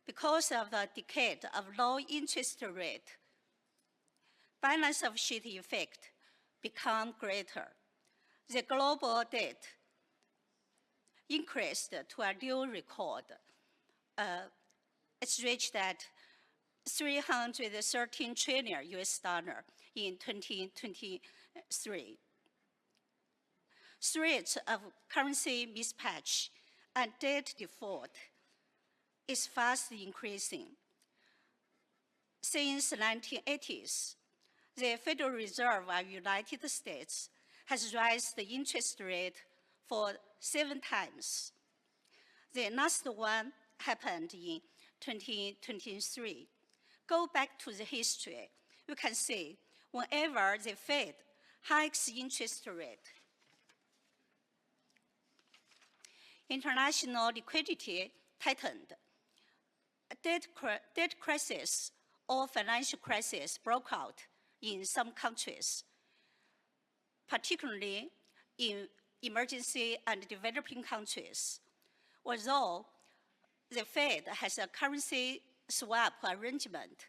Because of the decade of low interest rate, balance of sheet effect become greater. The global debt increased to a new record. It's reached at 313 trillion US dollar in 2023. Threats of currency mismatch and debt default is fast increasing. Since the 1980s, the Federal Reserve of the United States has raised the interest rate for 7 times. The last one happened in 2023. Go back to the history. You can see whenever the Fed hikes interest rate, international liquidity tightened. Debt crisis or financial crisis broke out in some countries, particularly in emergency and developing countries. Although the Fed has a currency swap arrangement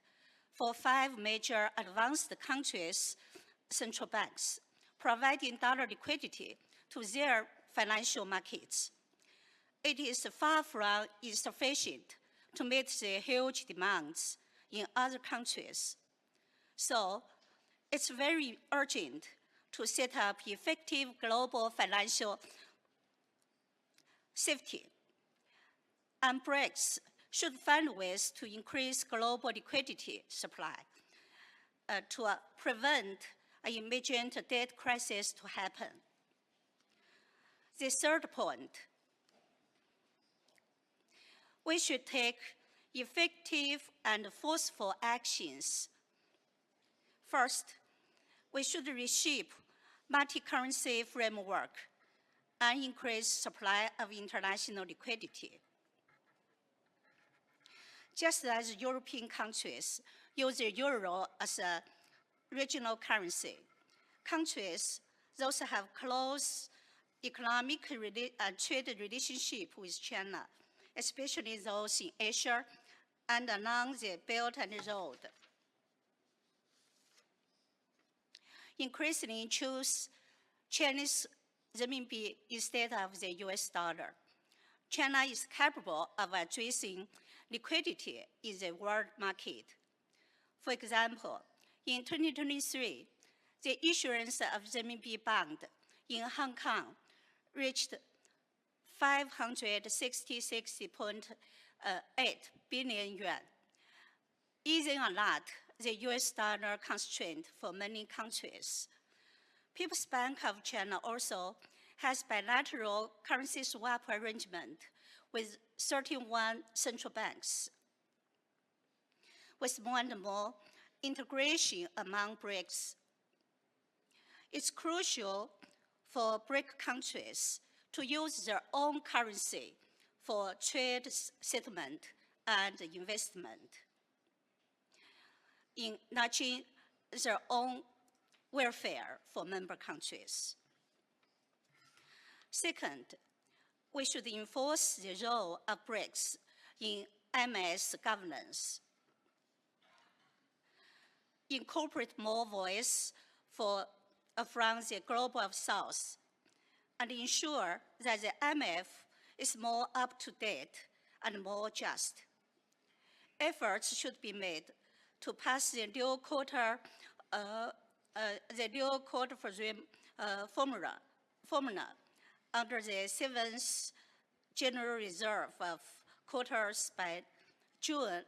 for 5 major advanced countries' central banks, providing dollar liquidity to their financial markets, it is far from insufficient to meet the huge demands in other countries. So it's very urgent to set up effective global financial safety. And BRICS should find ways to increase global liquidity supply to prevent an emergent debt crisis to happen. The third point, we should take effective and forceful actions. First, we should reshape multi-currency framework and increase supply of international liquidity. Just as European countries use the euro as a regional currency, countries those have close economic and trade relationship with China, especially those in Asia and along the Belt and Road, increasingly choose Chinese renminbi instead of the US dollar. China is capable of addressing liquidity in the world market. For example, in 2023, the issuance of renminbi bond in Hong Kong reached 566.8 billion yuan, easing a lot the US dollar constraint for many countries. People's Bank of China also has bilateral currency swap arrangement with 31 central banks. With more and more integration among BRICS, it's crucial for BRIC countries to use their own currency for trade settlement and investment, in nurturing their own welfare for member countries. Second, we should enforce the role of BRICS in MS governance, incorporate more voice from the global South, and ensure that the IMF is more up-to-date and more just. Efforts should be made to pass the new quota formula under the 7th General Reserve of quotas by June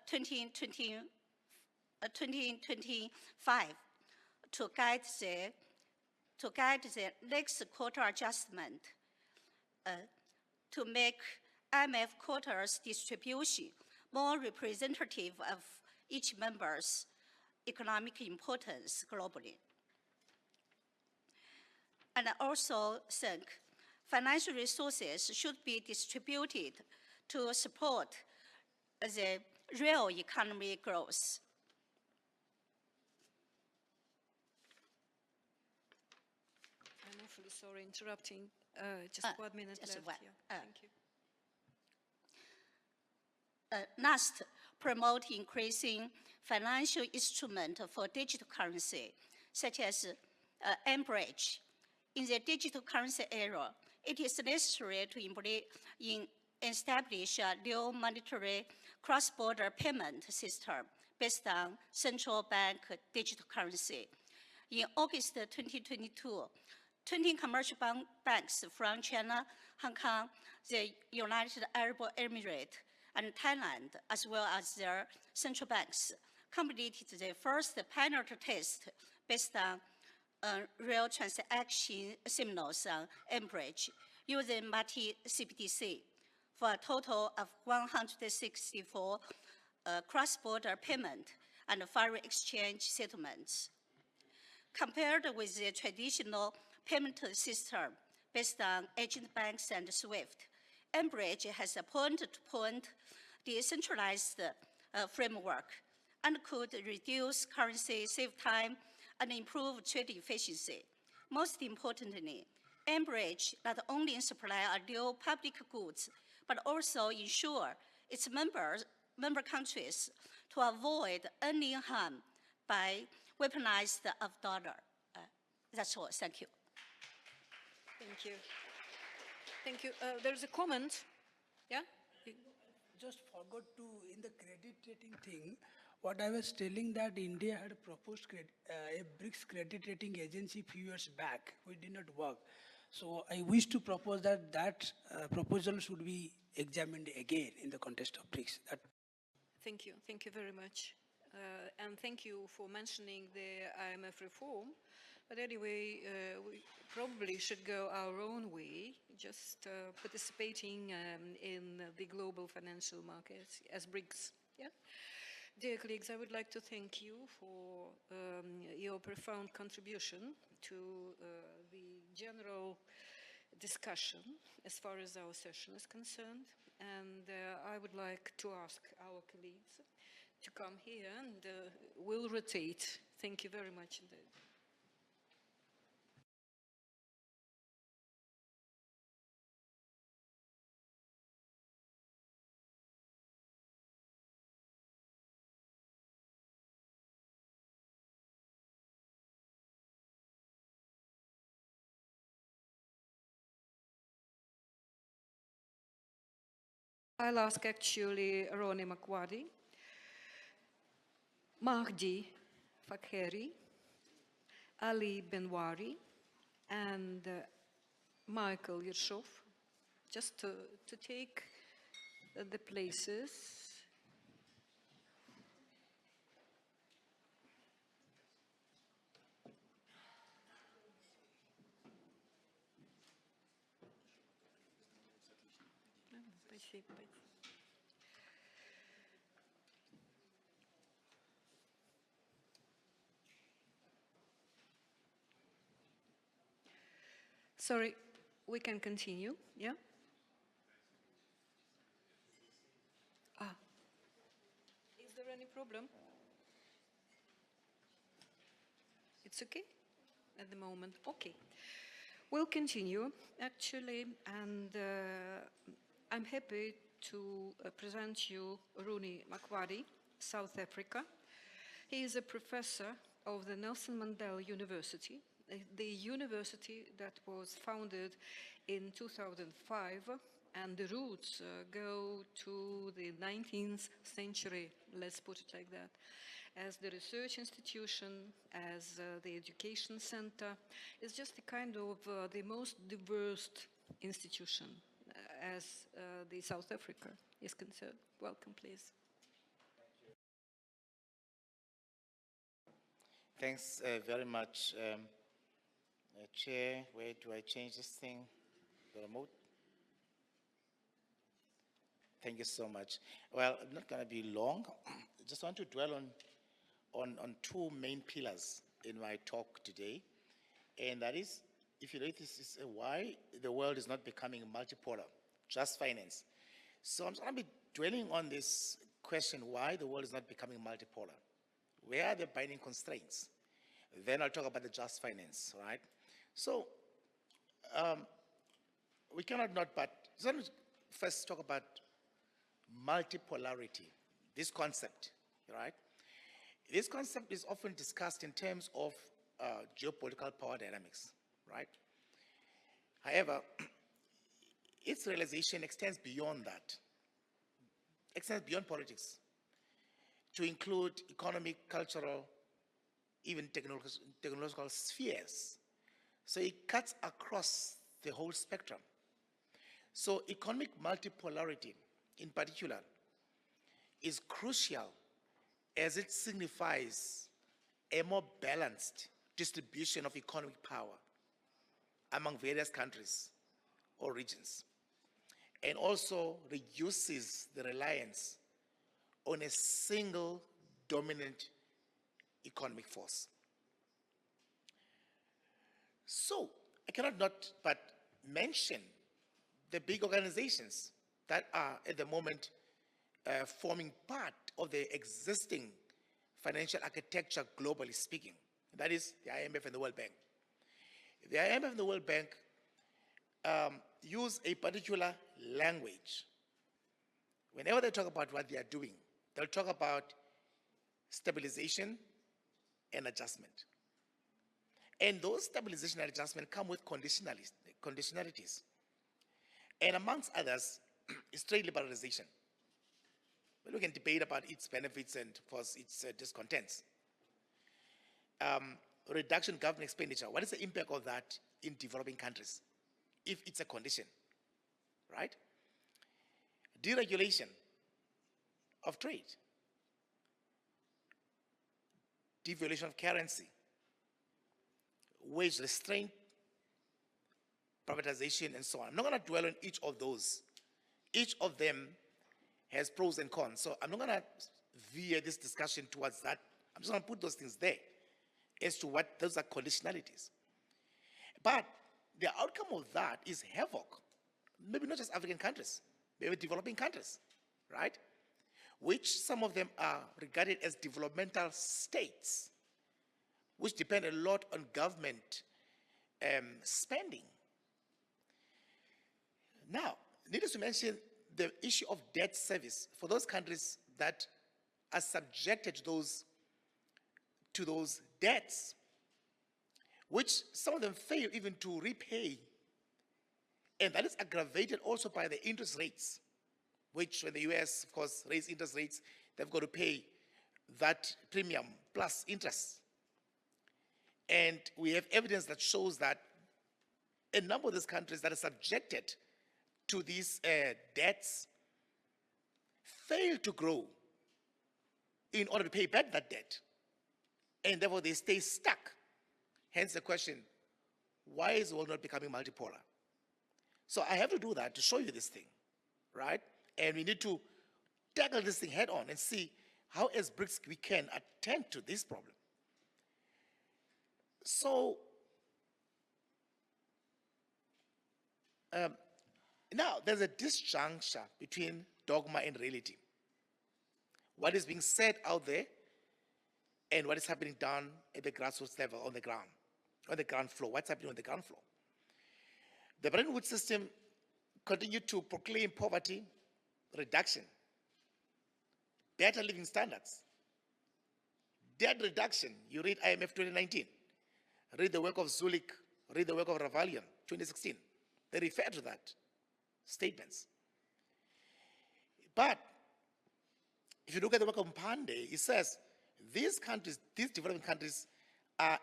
2025 to guide the next quota adjustment to make IMF quotas distribution more representative of each member's economic importance globally. And I also think financial resources should be distributed to support the real economy growth. I'm awfully sorry interrupting. Just 1 minute just left. one. Yeah. Thank you. Last, promote increasing financial instrument for digital currency, such as mBridge. In the digital currency era, it is necessary to establish a new monetary cross-border payment system based on central bank digital currency. In August 2022, 20 commercial banks from China, Hong Kong, the United Arab Emirates, and Thailand, as well as their central banks, completed the first pilot test based on real transaction signals on mBridge using multi-CBDC for a total of 164 cross-border payment and foreign exchange settlements. Compared with the traditional payment system based on agent banks and SWIFT, mBridge has a point-to-point decentralized framework and could reduce currency, save time, and improve trade efficiency. Most importantly, mBridge not only supply new public goods, but also ensure its member countries to avoid any harm by weaponized of dollar. That's all. Thank you. Thank you. Thank you. There's a comment. Yeah? Just forgot to, in the credit rating thing, what I was telling that India had proposed a BRICS credit rating agency few years back, which did not work. So I wish to propose that proposal should be examined again in the context of BRICS. Thank you. Thank you very much. And thank you for mentioning the IMF reform. But anyway, we probably should go our own way, just participating in the global financial markets as BRICS. Yeah? Dear colleagues, I would like to thank you for your profound contribution to the general discussion as far as our session is concerned. And I would like to ask our colleagues to come here and we'll rotate. Thank you very much indeed. I'll ask actually Ronnie Makwadi, Mahdi Fakheri, Ali Benwari, and Michael Yershov, just to take the places. Sorry, we can continue, yeah? Is there any problem? It's okay at the moment? Okay. We'll continue, actually, and I'm happy to present you Rooney Makwadi, South Africa. He is a professor of the Nelson Mandela University, the university that was founded in 2005, and the roots go to the 19th century, let's put it like that, as the research institution, as the education center. It's just a kind of the most diverse institution as the South Africa is concerned. Welcome, please. Thanks very much, Chair. Where do I change this thing? The remote? Thank you so much. Well, I'm not going to be long. I just want to dwell on on two main pillars in my talk today, and that is, if you notice, this is why the world is not becoming multipolar, just finance. So I'm going to be dwelling on this question, why the world is not becoming multipolar. Where are the binding constraints? Then I'll talk about the just finance, right? So we cannot not but first talk about multipolarity, this concept, right? This concept is often discussed in terms of geopolitical power dynamics, right? However, its realization extends beyond that, extends beyond politics, to include economic, cultural, even technological spheres. So it cuts across the whole spectrum. So economic multipolarity, in particular, is crucial as it signifies a more balanced distribution of economic power among various countries or regions, and also reduces the reliance on a single dominant economic force. So I cannot not but mention the big organizations that are at the moment forming part of the existing financial architecture, globally speaking. That is the IMF and the World Bank. The IMF and the World Bank use a particular language. Whenever they talk about what they are doing, they'll talk about stabilization and adjustment. And those stabilization and adjustment come with conditionalities. And amongst others, is trade liberalization. Well, we can debate about its benefits and, of course, its discontents. Reduction in government expenditure. What is the impact of that in developing countries, if it's a condition, right? Deregulation of trade. Devaluation of currency. Wage restraint, privatization, and so on. I'm not going to dwell on each of those. Each of them has pros and cons. So I'm not going to veer this discussion towards that. I'm just going to put those things there as to what those are conditionalities. But the outcome of that is havoc. Maybe not just African countries, maybe developing countries, right? Which some of them are regarded as developmental states, which depend a lot on government spending. Now, needless to mention the issue of debt service for those countries that are subjected to those debts, which some of them fail even to repay. And that is aggravated also by the interest rates, which when the US, of course, raise interest rates, they've got to pay that premium plus interest. And we have evidence that shows that a number of these countries that are subjected to these debts fail to grow in order to pay back that debt. And therefore they stay stuck. Hence the question, why is the world not becoming multipolar? So I have to do that to show you this thing, right? And we need to tackle this thing head on and see how as BRICS we can attend to this problem. So now there's a disjuncture between dogma and reality. What is being said out there and what is happening down at the grassroots level on the ground floor. What's happening on the ground floor? The Bretton Woods system continued to proclaim poverty reduction, better living standards, debt reduction. You read IMF 2019, read the work of Zulik, read the work of Ravalian 2016. They refer to that statements. But if you look at the work of Mpande, it says these countries, these developing countries, are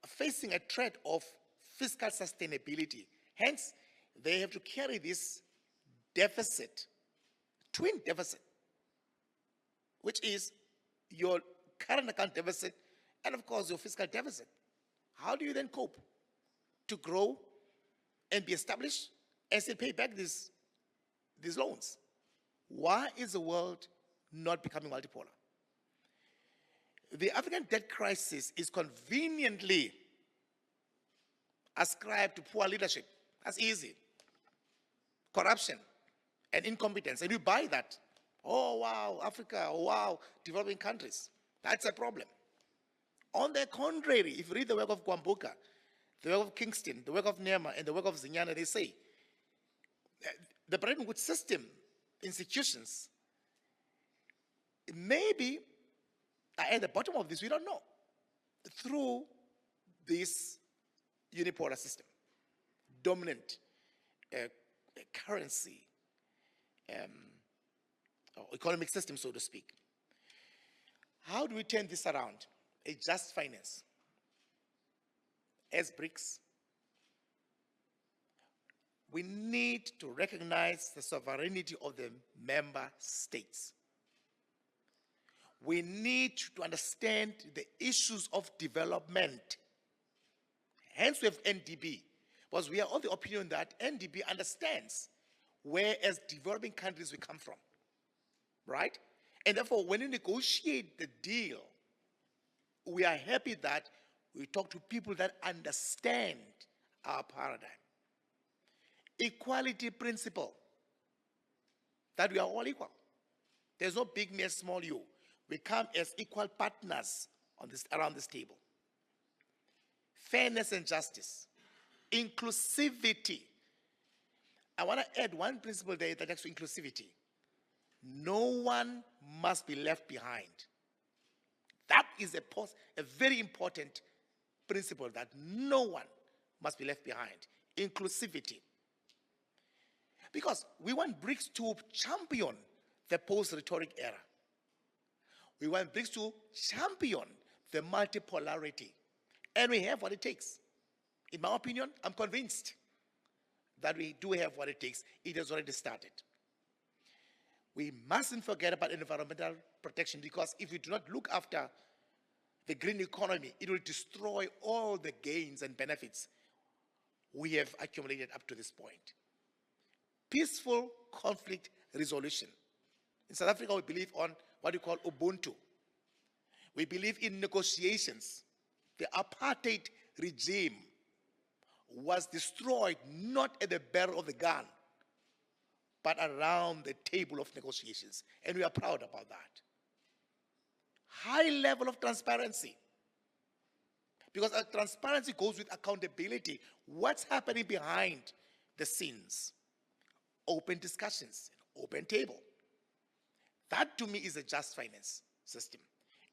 facing a threat of fiscal sustainability. Hence, they have to carry this deficit, twin deficit, which is your current account deficit and, of course, your fiscal deficit. How do you then cope to grow and be established and still pay back these loans? Why is the world not becoming multipolar? the African debt crisis is conveniently ascribed to poor leadership. That's easy. Corruption and incompetence. And you buy that. Oh, wow, Africa. Oh, wow, developing countries. That's a problem. On the contrary, if you read the work of Kwambuka, the work of Kingston, the work of Nema, and the work of Zinyana, they say the Bretton Woods system, institutions, maybe at the bottom of this, we don't know, through this unipolar system, dominant currency, or economic system, so to speak. How do we turn this around? A just finance. As BRICS, we need to recognize the sovereignty of the member states. We need to understand the issues of development. Hence we have NDB, because we are of the opinion that NDB understands where as developing countries we come from, right? And therefore, when you negotiate the deal, we are happy that we talk to people that understand our paradigm. Equality principle, that we are all equal. There's no big me, small you. We come as equal partners on this, around this table. Fairness and justice. Inclusivity. I want to add one principle there that is inclusivity. No one must be left behind. That is a very important principle, that no one must be left behind. Inclusivity. Because we want BRICS to champion the post-rhetoric era. We want BRICS to champion the multipolarity. And we have what it takes. In my opinion, I'm convinced that we do have what it takes. It has already started. We mustn't forget about environmental protection, because if we do not look after the green economy, it will destroy all the gains and benefits we have accumulated up to this point. Peaceful conflict resolution. In South Africa, we believe on what we call Ubuntu. We believe in negotiations. The apartheid regime was destroyed not at the barrel of the gun, but around the table of negotiations. And we are proud about that. High level of transparency. Because transparency goes with accountability. What's happening behind the scenes? Open discussions, open table. That to me is a just finance system.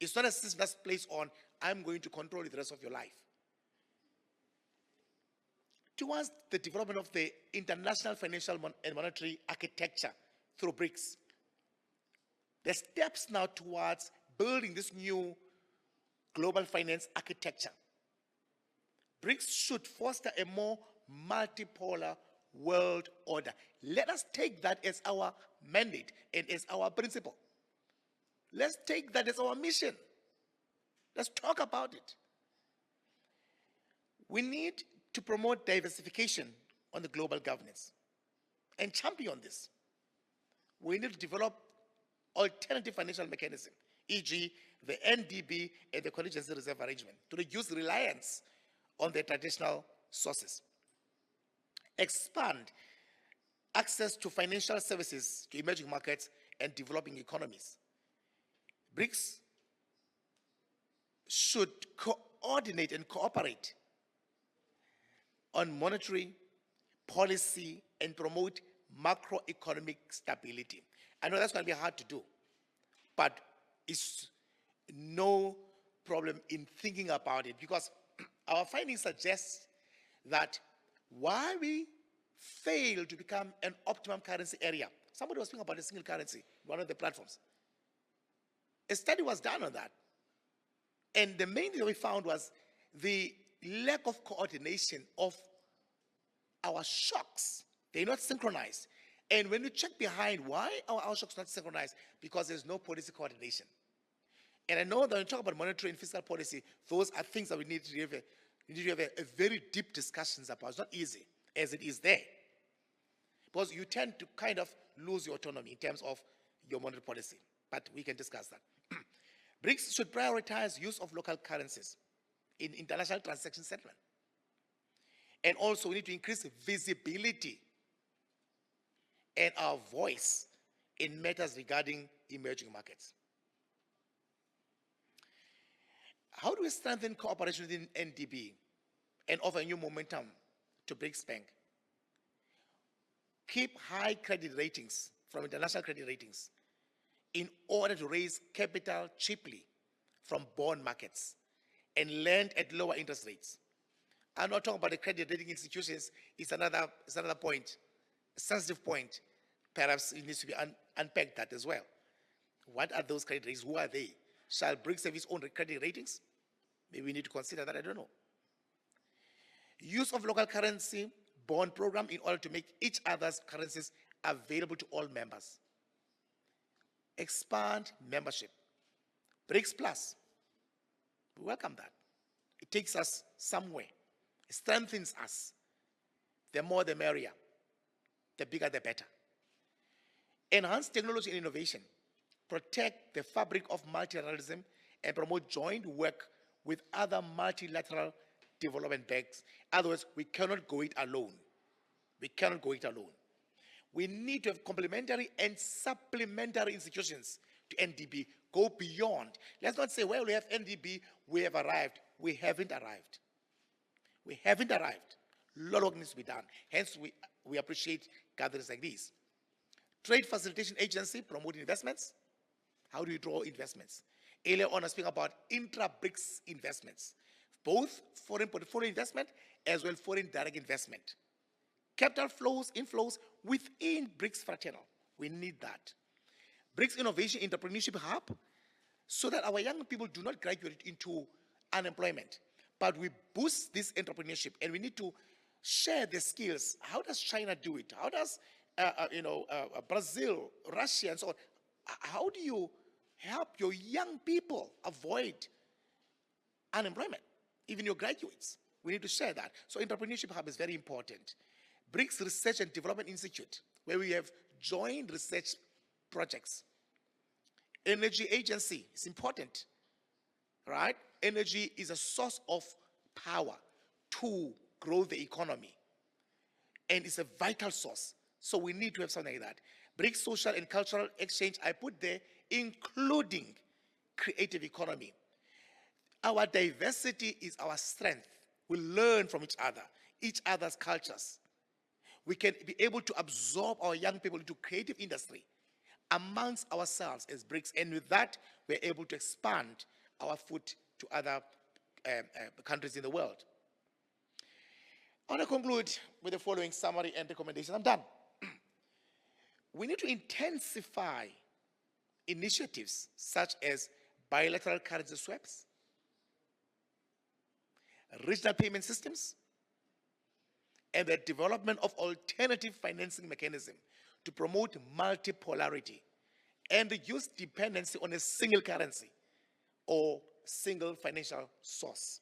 It's not a system that's placed on, I'm going to control it the rest of your life. Towards the development of the international financial and monetary architecture through BRICS, the steps now towards building this new global finance architecture. BRICS should foster a more multipolar world order. Let us take that as our mandate and as our principle. Let's take that as our mission. Let's talk about it. We need to promote diversification on the global governance and champion this. We need to develop alternative financial mechanisms, e.g. the NDB and the contingency reserve arrangement, to reduce reliance on the traditional sources. Expand access to financial services to emerging markets and developing economies. BRICS should coordinate and cooperate on monetary policy and promote macroeconomic stability. I know that's going to be hard to do, but it's no problem in thinking about it, because our findings suggest that while we fail to become an optimum currency area, somebody was speaking about a single currency, one of the platforms. A study was done on that. And the main thing that we found was the lack of coordination of our shocks. They're not synchronized. And when you check behind why our shocks not synchronized, because there's no policy coordination. And I know that when you talk about monetary and fiscal policy, those are things that we need to have a very deep discussions about. It's not easy as it is there. Because you tend to kind of lose your autonomy in terms of your monetary policy. But we can discuss that. BRICS should prioritize use of local currencies in international transaction settlement. And also, we need to increase visibility and our voice in matters regarding emerging markets. How do we strengthen cooperation within NDB and offer new momentum to BRICS Bank? Keep high credit ratings from international credit ratings in order to raise capital cheaply from bond markets and lend at lower interest rates. I'm not talking about the credit rating institutions. It's another point, a sensitive point. Perhaps it needs to be unpacked that as well. What are those credit ratings? Who are they? Shall BRICS have its own credit ratings? Maybe we need to consider that, I don't know. Use of local currency bond program in order to make each other's currencies available to all members. Expand membership. BRICS Plus. We welcome that. It takes us somewhere. It strengthens us. The more the merrier. The bigger the better. Enhance technology and innovation. Protect the fabric of multilateralism and promote joint work with other multilateral development banks. In other words, we cannot go it alone. We cannot go it alone. We need to have complementary and supplementary institutions to NDB. Go beyond. Let's not say, well, we have NDB, we have arrived. We haven't arrived. We haven't arrived. A lot of work needs to be done. Hence, we appreciate gatherings like these. Trade Facilitation Agency, promoting investments. How do you draw investments? Earlier on, I was speaking about intra-BRICS investments, both foreign portfolio investment as well as foreign direct investment. Capital flows, inflows within BRICS fraternal. We need that. BRICS Innovation Entrepreneurship Hub, so that our young people do not graduate into unemployment, but we boost this entrepreneurship, and we need to share the skills. How does China do it? How does Brazil, Russia, and so on? How do you help your young people avoid unemployment, even your graduates? We need to share that. So Entrepreneurship Hub is very important. BRICS Research and Development Institute, where we have joint research projects. Energy Agency is important, right? Energy is a source of power to grow the economy, and it's a vital source. So we need to have something like that. BRICS Social and Cultural Exchange, I put there, including creative economy. Our diversity is our strength. We learn from each other's cultures. We can be able to absorb our young people into creative industry amongst ourselves as BRICS, and with that, we're able to expand our foot to other countries in the world. I want to conclude with the following summary and recommendation. I'm done. We need to intensify initiatives such as bilateral currency swaps, regional payment systems, and the development of alternative financing mechanisms to promote multipolarity and reduce dependency on a single currency or single financial source.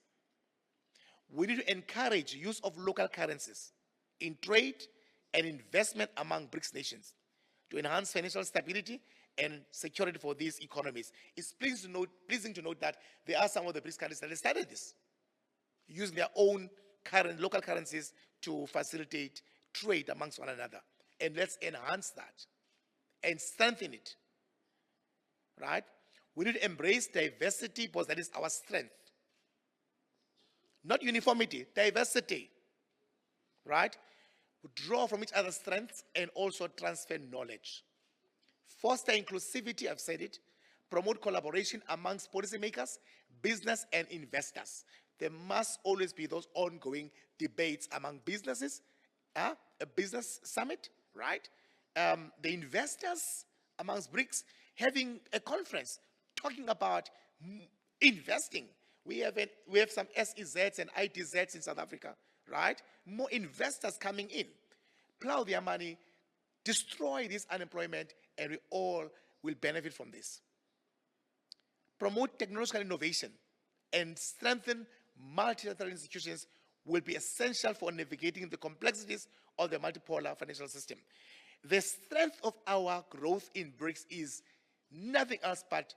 We need to encourage use of local currencies in trade and investment among BRICS nations to enhance financial stability and security for these economies. It's pleasing to note that there are some of the BRICS countries that have started this, using their own local currencies to facilitate trade amongst one another. And let's enhance that and strengthen it, right? We need to embrace diversity because that is our strength. Not uniformity, diversity, right? We draw from each other's strengths and also transfer knowledge. Foster inclusivity, I've said it. Promote collaboration amongst policymakers, business, and investors. There must always be those ongoing debates among businesses, a business summit, right? The investors amongst BRICS having a conference talking about investing. We have some SEZs and ITZs in South Africa, right? More investors coming in, plow their money, destroy this unemployment, and we all will benefit from this. Promote technological innovation and strengthen multilateral institutions will be essential for navigating the complexities of the multipolar financial system. The strength of our growth in BRICS is nothing else but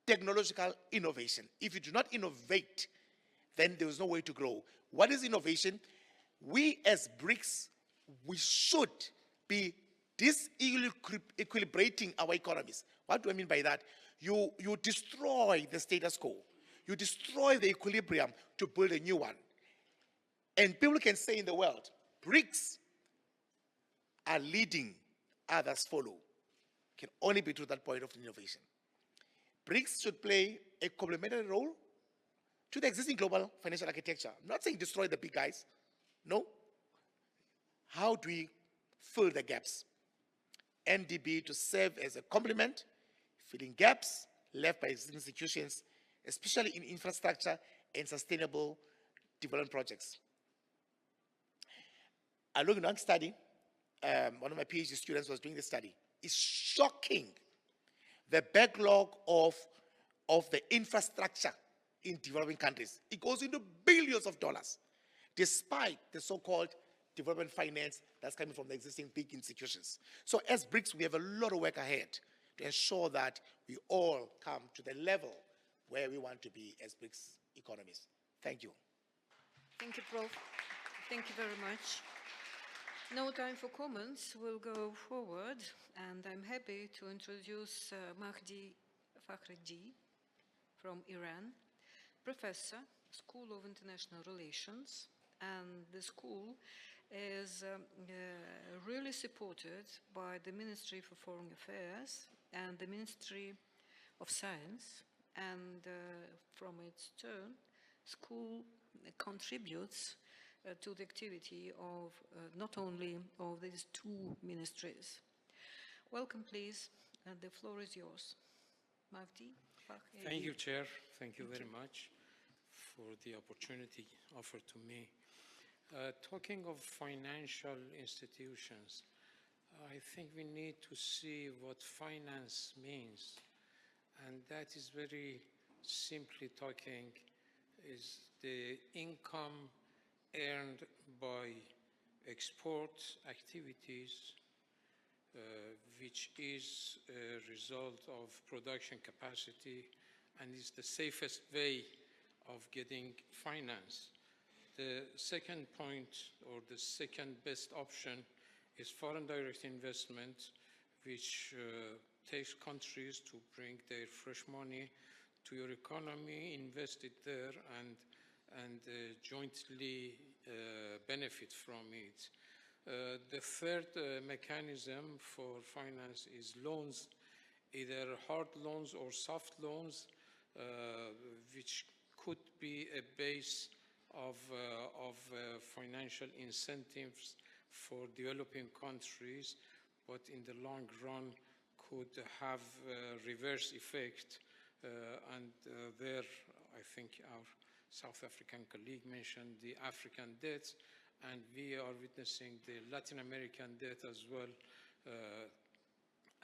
technological innovation. If you do not innovate, then there is no way to grow. What is innovation? We as BRICS, we should be disequilibrating our economies. What do I mean by that? You destroy the status quo. You destroy the equilibrium to build a new one. And people can say in the world, BRICS are leading, others follow. Can only be to that point of innovation. BRICS should play a complementary role to the existing global financial architecture. I'm not saying destroy the big guys. No. How do we fill the gaps? NDB to serve as a complement, filling gaps left by existing institutions, especially in infrastructure and sustainable development projects. I looked at one study, one of my PhD students was doing this study. It's shocking, the backlog of the infrastructure in developing countries. It goes into billions of dollars, despite the so-called development finance that's coming from the existing big institutions. So as BRICS, we have a lot of work ahead to ensure that we all come to the level where we want to be as BRICS economies. Thank you. Thank you, Prof. Thank you very much. No time for comments. We'll go forward, and I'm happy to introduce Mahdi Fakhridji from Iran, professor, School of International Relations, and the school is really supported by the Ministry for Foreign Affairs and the Ministry of Science, and from its turn, school contributes to the activity of not only of these two ministries. Welcome, please, and the floor is yours. Mahdi. Thank you, Chair. Thank you very much for the opportunity offered to me. Talking of financial institutions, I think we need to see what finance means. And that is very simply talking is the income earned by export activities, which is a result of production capacity and is the safest way of getting finance. The second point, or the second best option, is foreign direct investment, which takes countries to bring their fresh money to your economy, invest it there, and jointly benefit from it. The third mechanism for finance is loans, either hard loans or soft loans, which could be a base of financial incentives for developing countries, but in the long run could have a reverse effect. There, I think our South African colleague mentioned the African debt, and we are witnessing the Latin American debt as well,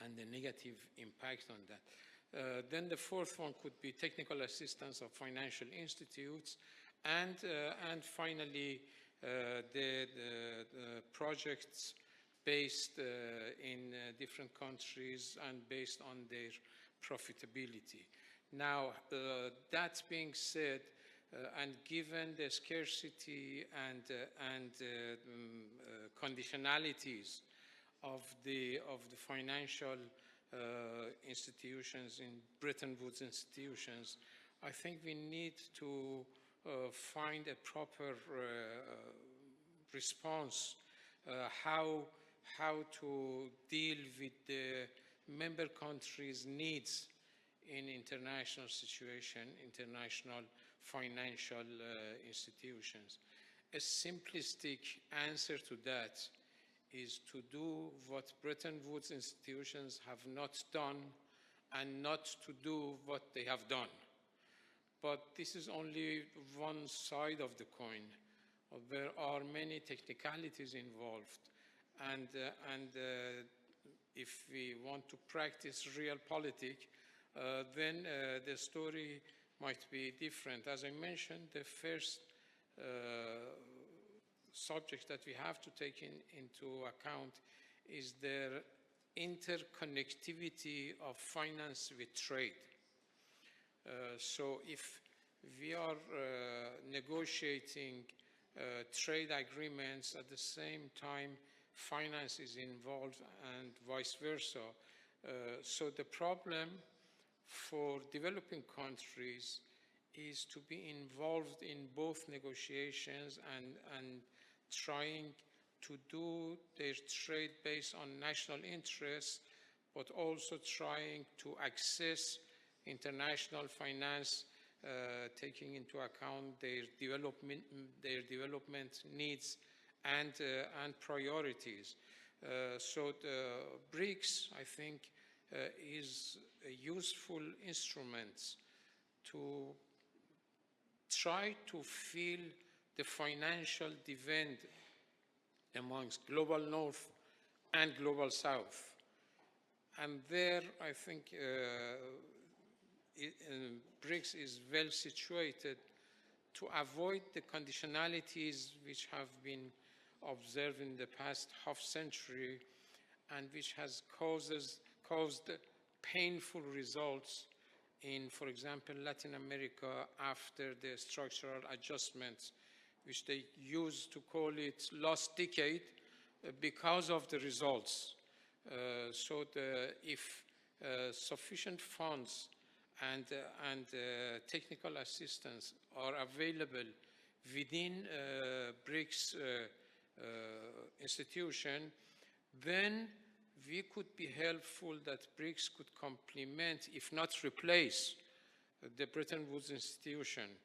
and the negative impact on that. Then the fourth one could be technical assistance of financial institutes, and finally the projects based in different countries and based on their profitability. Now, that being said, and given the scarcity and conditionalities of the financial institutions in Bretton Woods institutions, I think we need to find a proper response, how to deal with the member countries' needs in international situation, international financial institutions. A simplistic answer to that is to do what Bretton Woods institutions have not done and not to do what they have done. But this is only one side of the coin. There are many technicalities involved, and if we want to practice real politics, then the story might be different. As I mentioned, the first subject that we have to take into account is the interconnectivity of finance with trade. So if we are negotiating trade agreements at the same time finance is involved and vice versa, so the problem for developing countries is to be involved in both negotiations and trying to do their trade based on national interests, but also trying to access international finance, taking into account their development needs and priorities. So the BRICS, I think, is a useful instrument to try to fill the financial divide amongst global North and global South. And there, I think BRICS is well situated to avoid the conditionalities which have been observed in the past half century and which has caused painful results in, for example, Latin America after the structural adjustments, which they used to call it lost decade because of the results. So if sufficient funds and technical assistance are available within BRICS institution, then we could be helpful that BRICS could complement, if not replace, the Bretton Woods institution,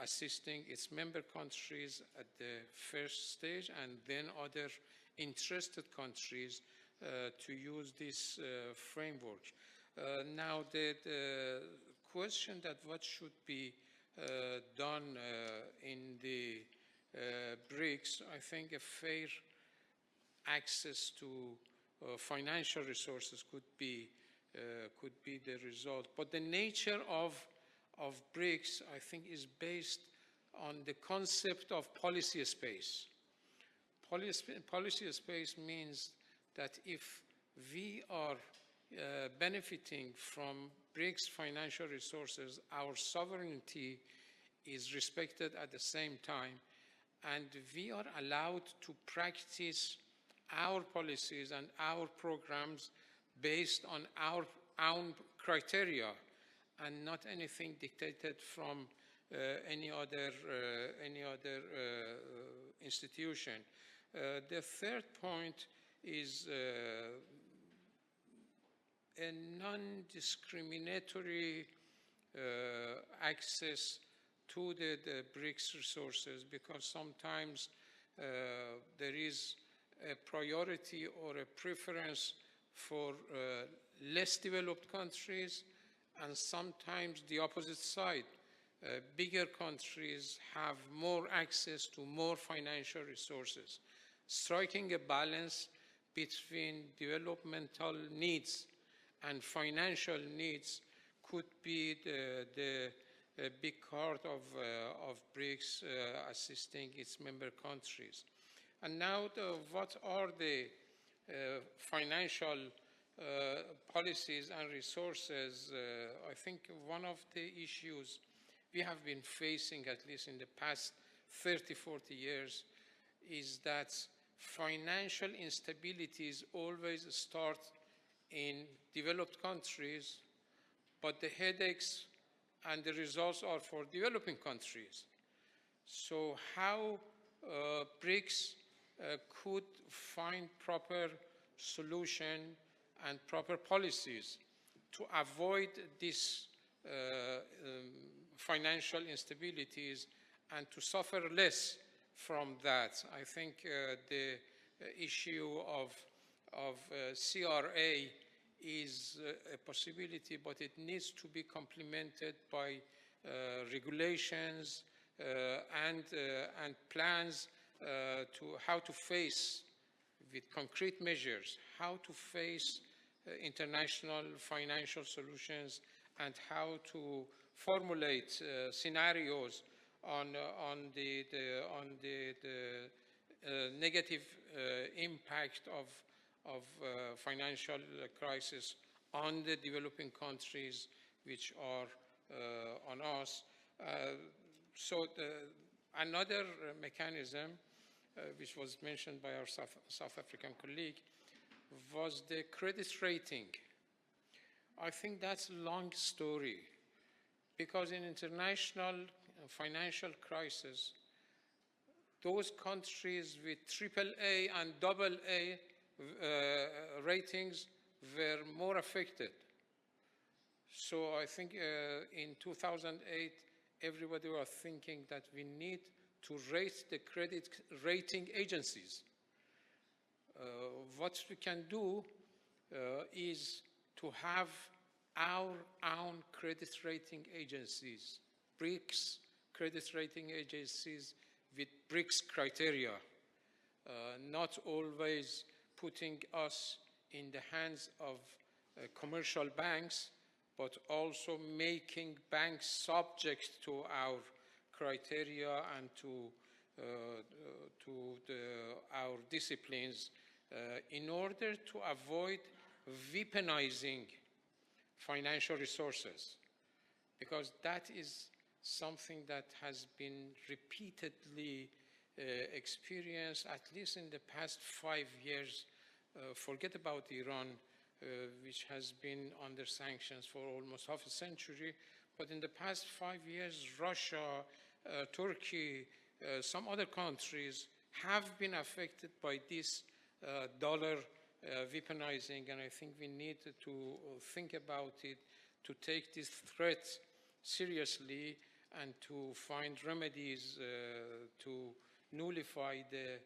assisting its member countries at the first stage and then other interested countries to use this framework. Now, the question that what should be done in the BRICS, I think a fair access to financial resources could be the result. But the nature of BRICS, I think, is based on the concept of policy space. Policy space means that if we are benefiting from BRICS financial resources, our sovereignty is respected at the same time, and we are allowed to practice our policies and our programs based on our own criteria and not anything dictated from any other institution. The third point is a non-discriminatory access to the BRICS resources, because sometimes there is a priority or a preference for less developed countries, and sometimes the opposite side. Bigger countries have more access to more financial resources. Striking a balance between developmental needs and financial needs could be the big part of BRICS assisting its member countries. And now, what are the financial policies and resources? I think one of the issues we have been facing, at least in the past 30, 40 years, is that financial instabilities always start in developed countries, but the headaches and the results are for developing countries. So how BRICS could find proper solution and proper policies to avoid these financial instabilities and to suffer less from that? I think the issue of CRA is a possibility, but it needs to be complemented by regulations and plans to how to face, with concrete measures, how to face international financial solutions and how to formulate scenarios on the negative impact of financial crisis on the developing countries which are on us. So another mechanism, which was mentioned by our South African colleague, was the credit rating. I think that's a long story, because in international financial crisis, those countries with AAA and AA ratings were more affected. So I think in 2008, everybody was thinking that we need to raise the credit rating agencies. What we can do is to have our own credit rating agencies, BRICS credit rating agencies with BRICS criteria, not always putting us in the hands of commercial banks, but also making banks subject to our criteria and to our disciplines in order to avoid weaponizing financial resources, because that is something that has been repeatedly experienced, at least in the past 5 years. Forget about Iran, which has been under sanctions for almost half a century, but in the past 5 years, Russia, Turkey, some other countries have been affected by this dollar weaponizing, and I think we need to think about it, to take this threat seriously and to find remedies to nullify the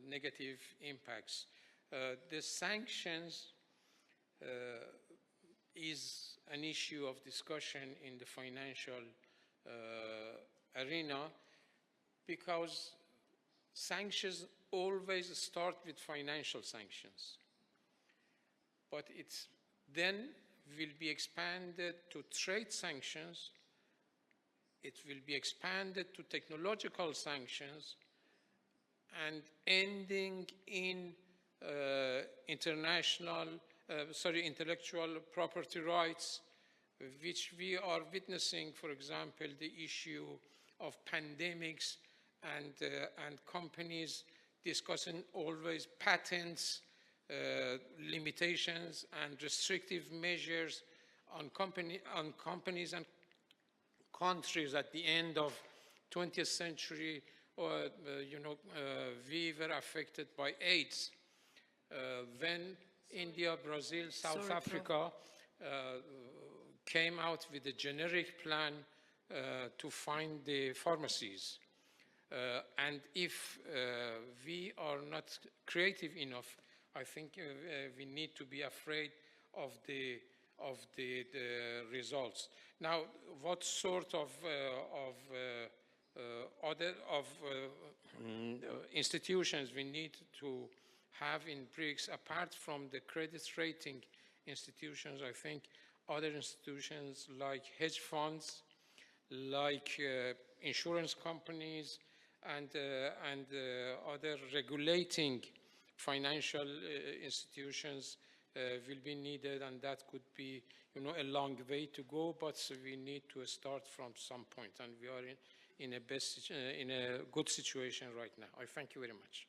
negative impacts. The sanctions is an issue of discussion in the financial arena, because sanctions always start with financial sanctions, but it's then will be expanded to trade sanctions, it will be expanded to technological sanctions, and ending in intellectual property rights, which we are witnessing, for example, the issue of pandemics and companies discussing always patents, limitations and restrictive measures on companies and countries. At the end of 20th century, we were affected by AIDS. Then India, Brazil, South Africa came out with a generic plan to find the pharmacies. And if we are not creative enough, I think we need to be afraid of the results. Now, what sort of institutions we need to have in BRICS, apart from the credit rating institutions? I think other institutions like hedge funds, like insurance companies, and other regulating financial institutions will be needed, and that could be, a long way to go. But we need to start from some point, and we are in a good situation right now. I thank you very much.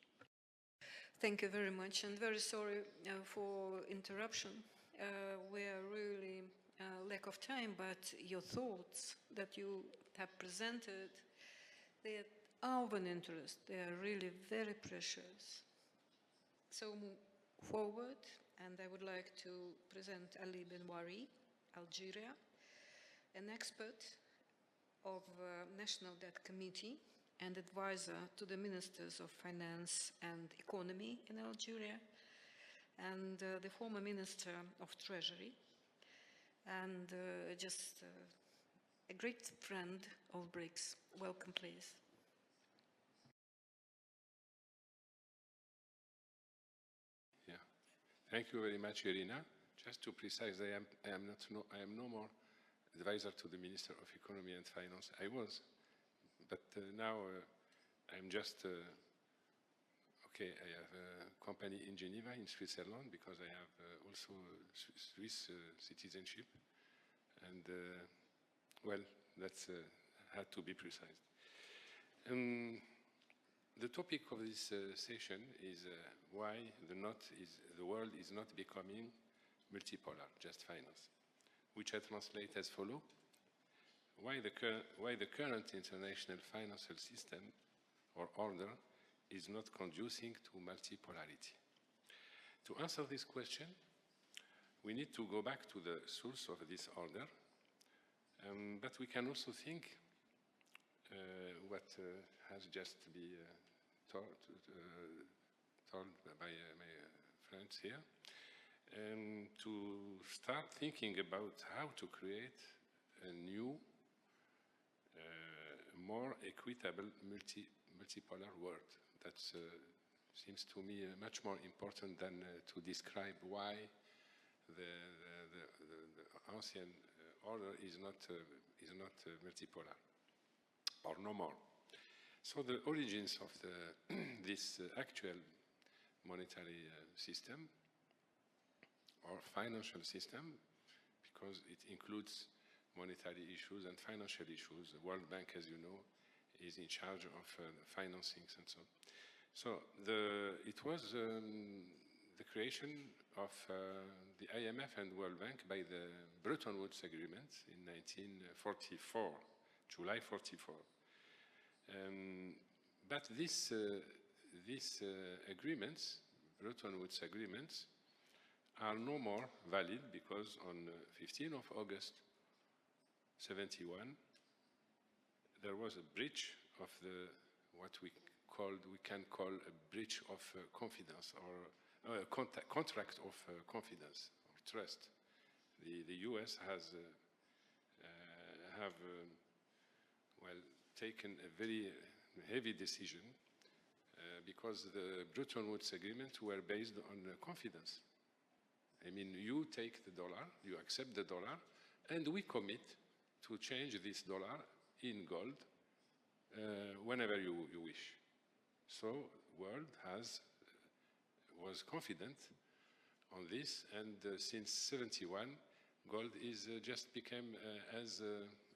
Thank you very much, and very sorry for interruption. We are really lack of time, but your thoughts that you have presented, they are of an interest. They are really very precious. So move forward, and I would like to present Ali Benwari, Algeria, an expert of National Debt Committee and advisor to the Ministers of Finance and Economy in Algeria, and the former Minister of Treasury, and just a great friend of BRICS. Welcome, please. Yeah, thank you very much, Irina. Just to precise, I am no more advisor to the Minister of Economy and Finance. I was, but now I'm just okay. I have a company in Geneva, in Switzerland, because I have also Swiss citizenship. And, well, that's had to be precise. The topic of this session is why the world is not becoming multipolar, just finance, which I translate as follow. Why the current international financial system or order is not conducing to multipolarity. To answer this question, we need to go back to the source of this order, but we can also think what has just been told by my friends here, to start thinking about how to create a new, more equitable multipolar world. That seems to me much more important than to describe why the ancient order is not multipolar, or no more. So the origins of this actual monetary system or financial system, because it includes monetary issues and financial issues. The World Bank, as you know, is in charge of financings and so on. So it was the creation of the IMF and World Bank by the Bretton Woods Agreement in 1944, July 44. But these agreements, Bretton Woods agreements, are no more valid because on 15th of August 71, there was a breach of what we can call a breach of confidence, or a contract of confidence or trust. The U.S. have taken a very heavy decision because the Bretton Woods agreements were based on confidence. I mean, you take the dollar, you accept the dollar, and we commit to change this dollar in gold whenever you wish. So the world was confident on this, and since 71, gold is just became as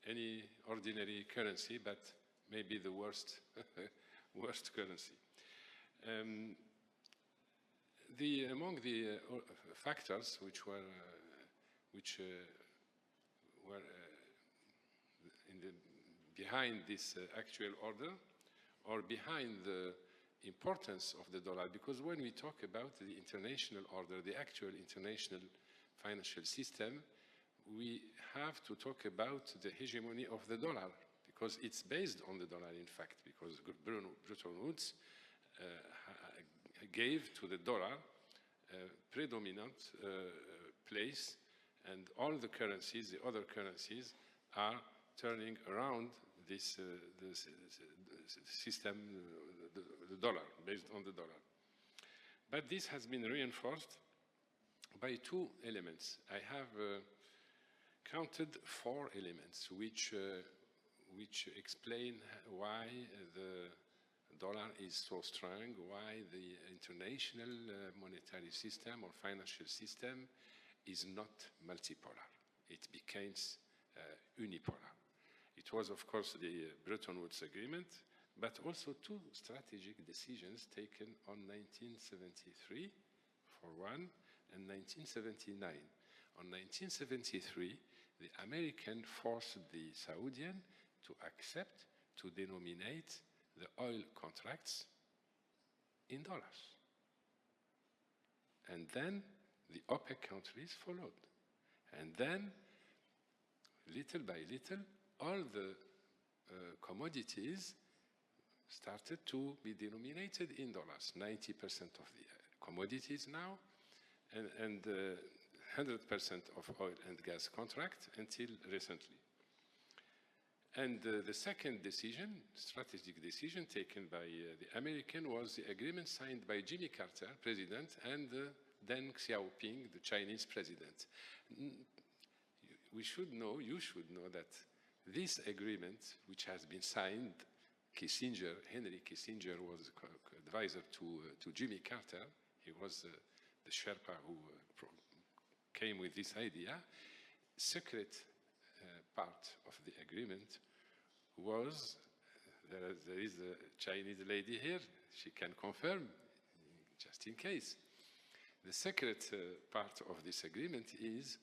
any ordinary currency, but maybe the worst currency. Among the factors which were behind this actual order, or behind the importance of the dollar, because when we talk about the international order, the actual international financial system, we have to talk about the hegemony of the dollar, because it's based on the dollar, in fact, because Bretton Woods gave to the dollar a predominant place, and all the currencies, the other currencies, are turning around this system, the dollar, based on the dollar. But this has been reinforced by two elements. I have counted 4 elements which explain why the dollar is so strong, why the international monetary system or financial system is not multipolar. It becomes unipolar. It was, of course, the Bretton Woods Agreement, but also 2 strategic decisions taken on 1973, for one, and 1979. On 1973, the American forced the Saudis to accept to denominate the oil contracts in dollars. And then the OPEC countries followed. And then, little by little, all the commodities started to be denominated in dollars. 90% of the commodities now, and 100% of oil and gas contracts until recently. And the second decision, strategic decision taken by the American, was the agreement signed by Jimmy Carter, president, and Deng Xiaoping, the Chinese president. You should know that this agreement, which has been signed, Henry Kissinger was advisor to Jimmy Carter. He was the Sherpa who came with this idea. Secret part of the agreement was, there is a Chinese lady here, she can confirm, just in case. The second part of this agreement is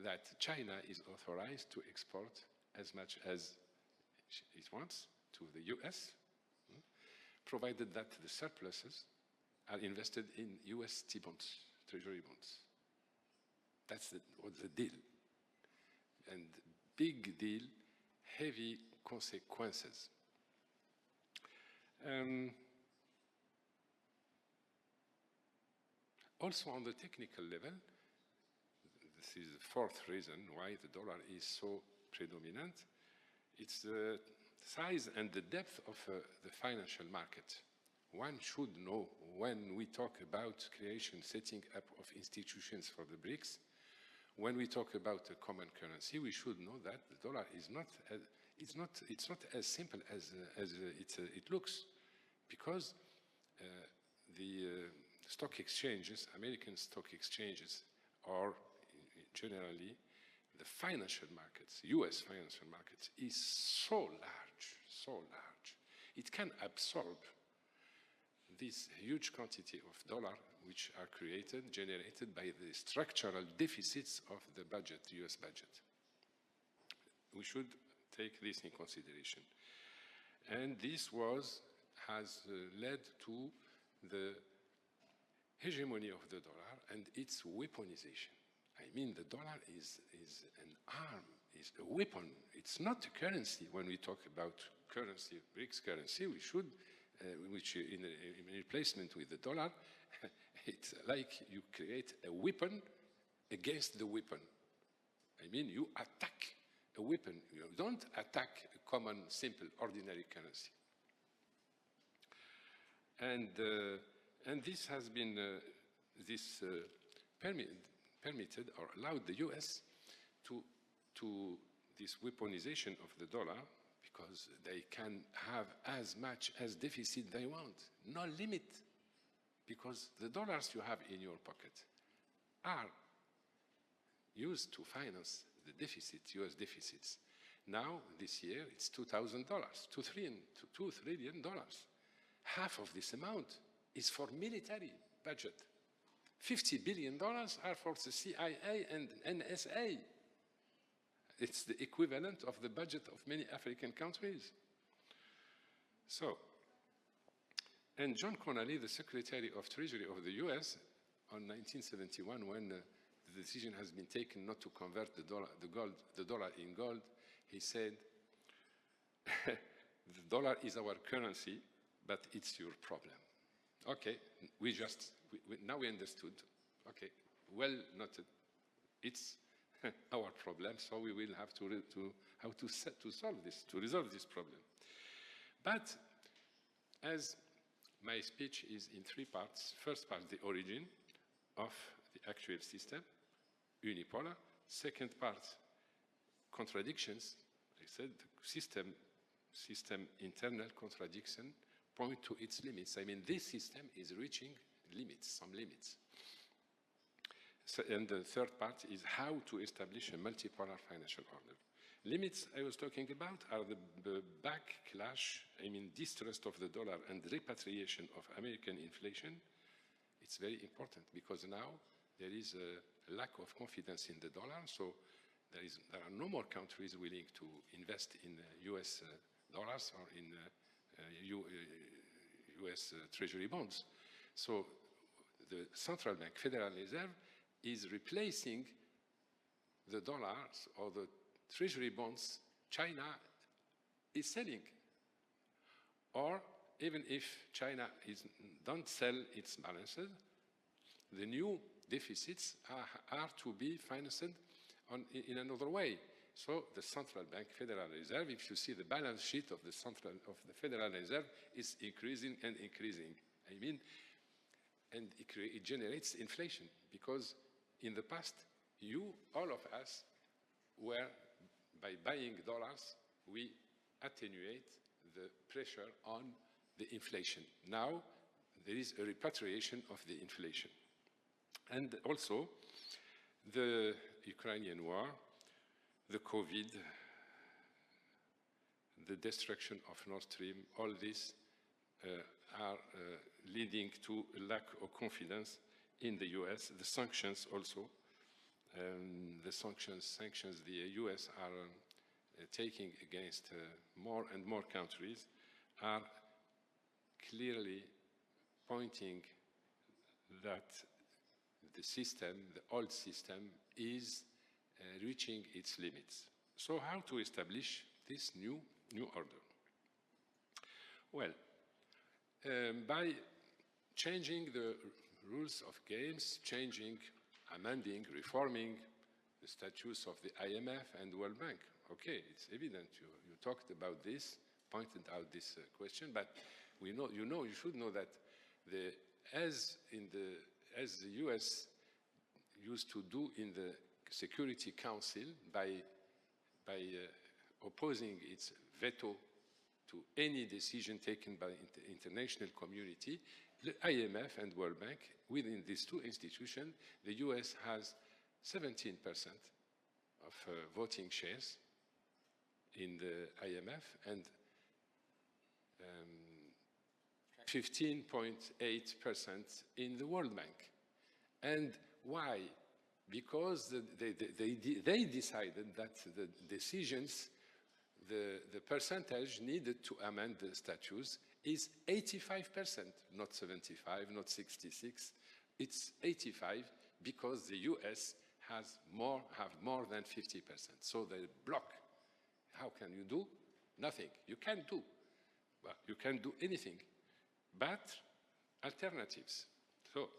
that China is authorized to export as much as it wants to the US, provided that the surpluses are invested in US T-bonds, treasury bonds. That's the deal. And big deal, heavy consequences. Also on the technical level, this is the fourth reason why the dollar is so predominant. It's the size and the depth of the financial market. One should know when we talk about setting up of institutions for the BRICS, when we talk about a common currency, we should know that the dollar is not, it's not as simple as it looks, because the stock exchanges, American stock exchanges, or generally the financial markets, US financial markets, is so large. It can absorb this huge quantity of dollar which are generated by the structural deficits of the budget, US budget. We should take this in consideration. And this has led to the hegemony of the dollar and its weaponization. I mean, the dollar is an arm, is a weapon. It's not a currency. When we talk about currency, BRICS currency, we should, which in replacement with the dollar, it's like you create a weapon against the weapon. I mean, you attack a weapon. You don't attack a common, simple, ordinary currency. And this has been permitted or allowed the US to this weaponization of the dollar, because they can have as much as deficit they want, no limit, because the dollars you have in your pocket are used to finance the deficits, US deficits. Now, this year, it's $2,000, $2 trillion. Half of this amount is for military budget. $50 billion are for the CIA and NSA. It's the equivalent of the budget of many African countries. So, and John Connally, the Secretary of Treasury of the US, on 1971, when the decision has been taken not to convert the dollar in gold, he said, the dollar is our currency, but it's your problem. Okay, now we understood. Okay, well noted. It's our problem, so we will have to resolve this problem. But as my speech is in three parts, first part, the origin of the actual system, unipolar. Second part, contradictions. I said the system internal contradiction point to its limits. I mean, this system is reaching limits, some limits. So, and the third part is how to establish a multipolar financial order. Limits I was talking about are the backlash, I mean, distrust of the dollar and repatriation of American inflation. It's very important because now there is a lack of confidence in the dollar, so there are no more countries willing to invest in US dollars or in US Treasury bonds. So the central bank, Federal Reserve, is replacing the dollars or the Treasury bonds China is selling. Or even if China don't sell its balances, the new deficits are to be financed in another way. So the central bank, Federal Reserve, if you see the balance sheet of the Federal Reserve, is increasing and increasing. I mean, and it generates inflation because in the past, all of us, were by buying dollars, we attenuate the pressure on the inflation. Now, there is a repatriation of the inflation. And also, the Ukrainian war, the COVID, the destruction of Nord Stream, all this are leading to a lack of confidence in the US. The sanctions also, the sanctions the US are taking against more and more countries are clearly pointing that the system, the old system, is reaching its limits. So how to establish this new order? Well, by changing the rules of games, amending, reforming the statutes of the IMF and World Bank. Okay, it's evident you talked about this, pointed out this question, but you should know that as the US used to do in the Security Council by opposing its veto to any decision taken by the international community, the IMF and World Bank, within these two institutions, the US has 17% of voting shares in the IMF and 15.8% in the World Bank. And why? Because they decided that the decisions, the percentage needed to amend the statutes is 85%, not 75, not 66. It's 85 because the US have more than 50%. So they block. How can you do? Nothing. You can't do. Well, you can't do anything. But alternatives. So.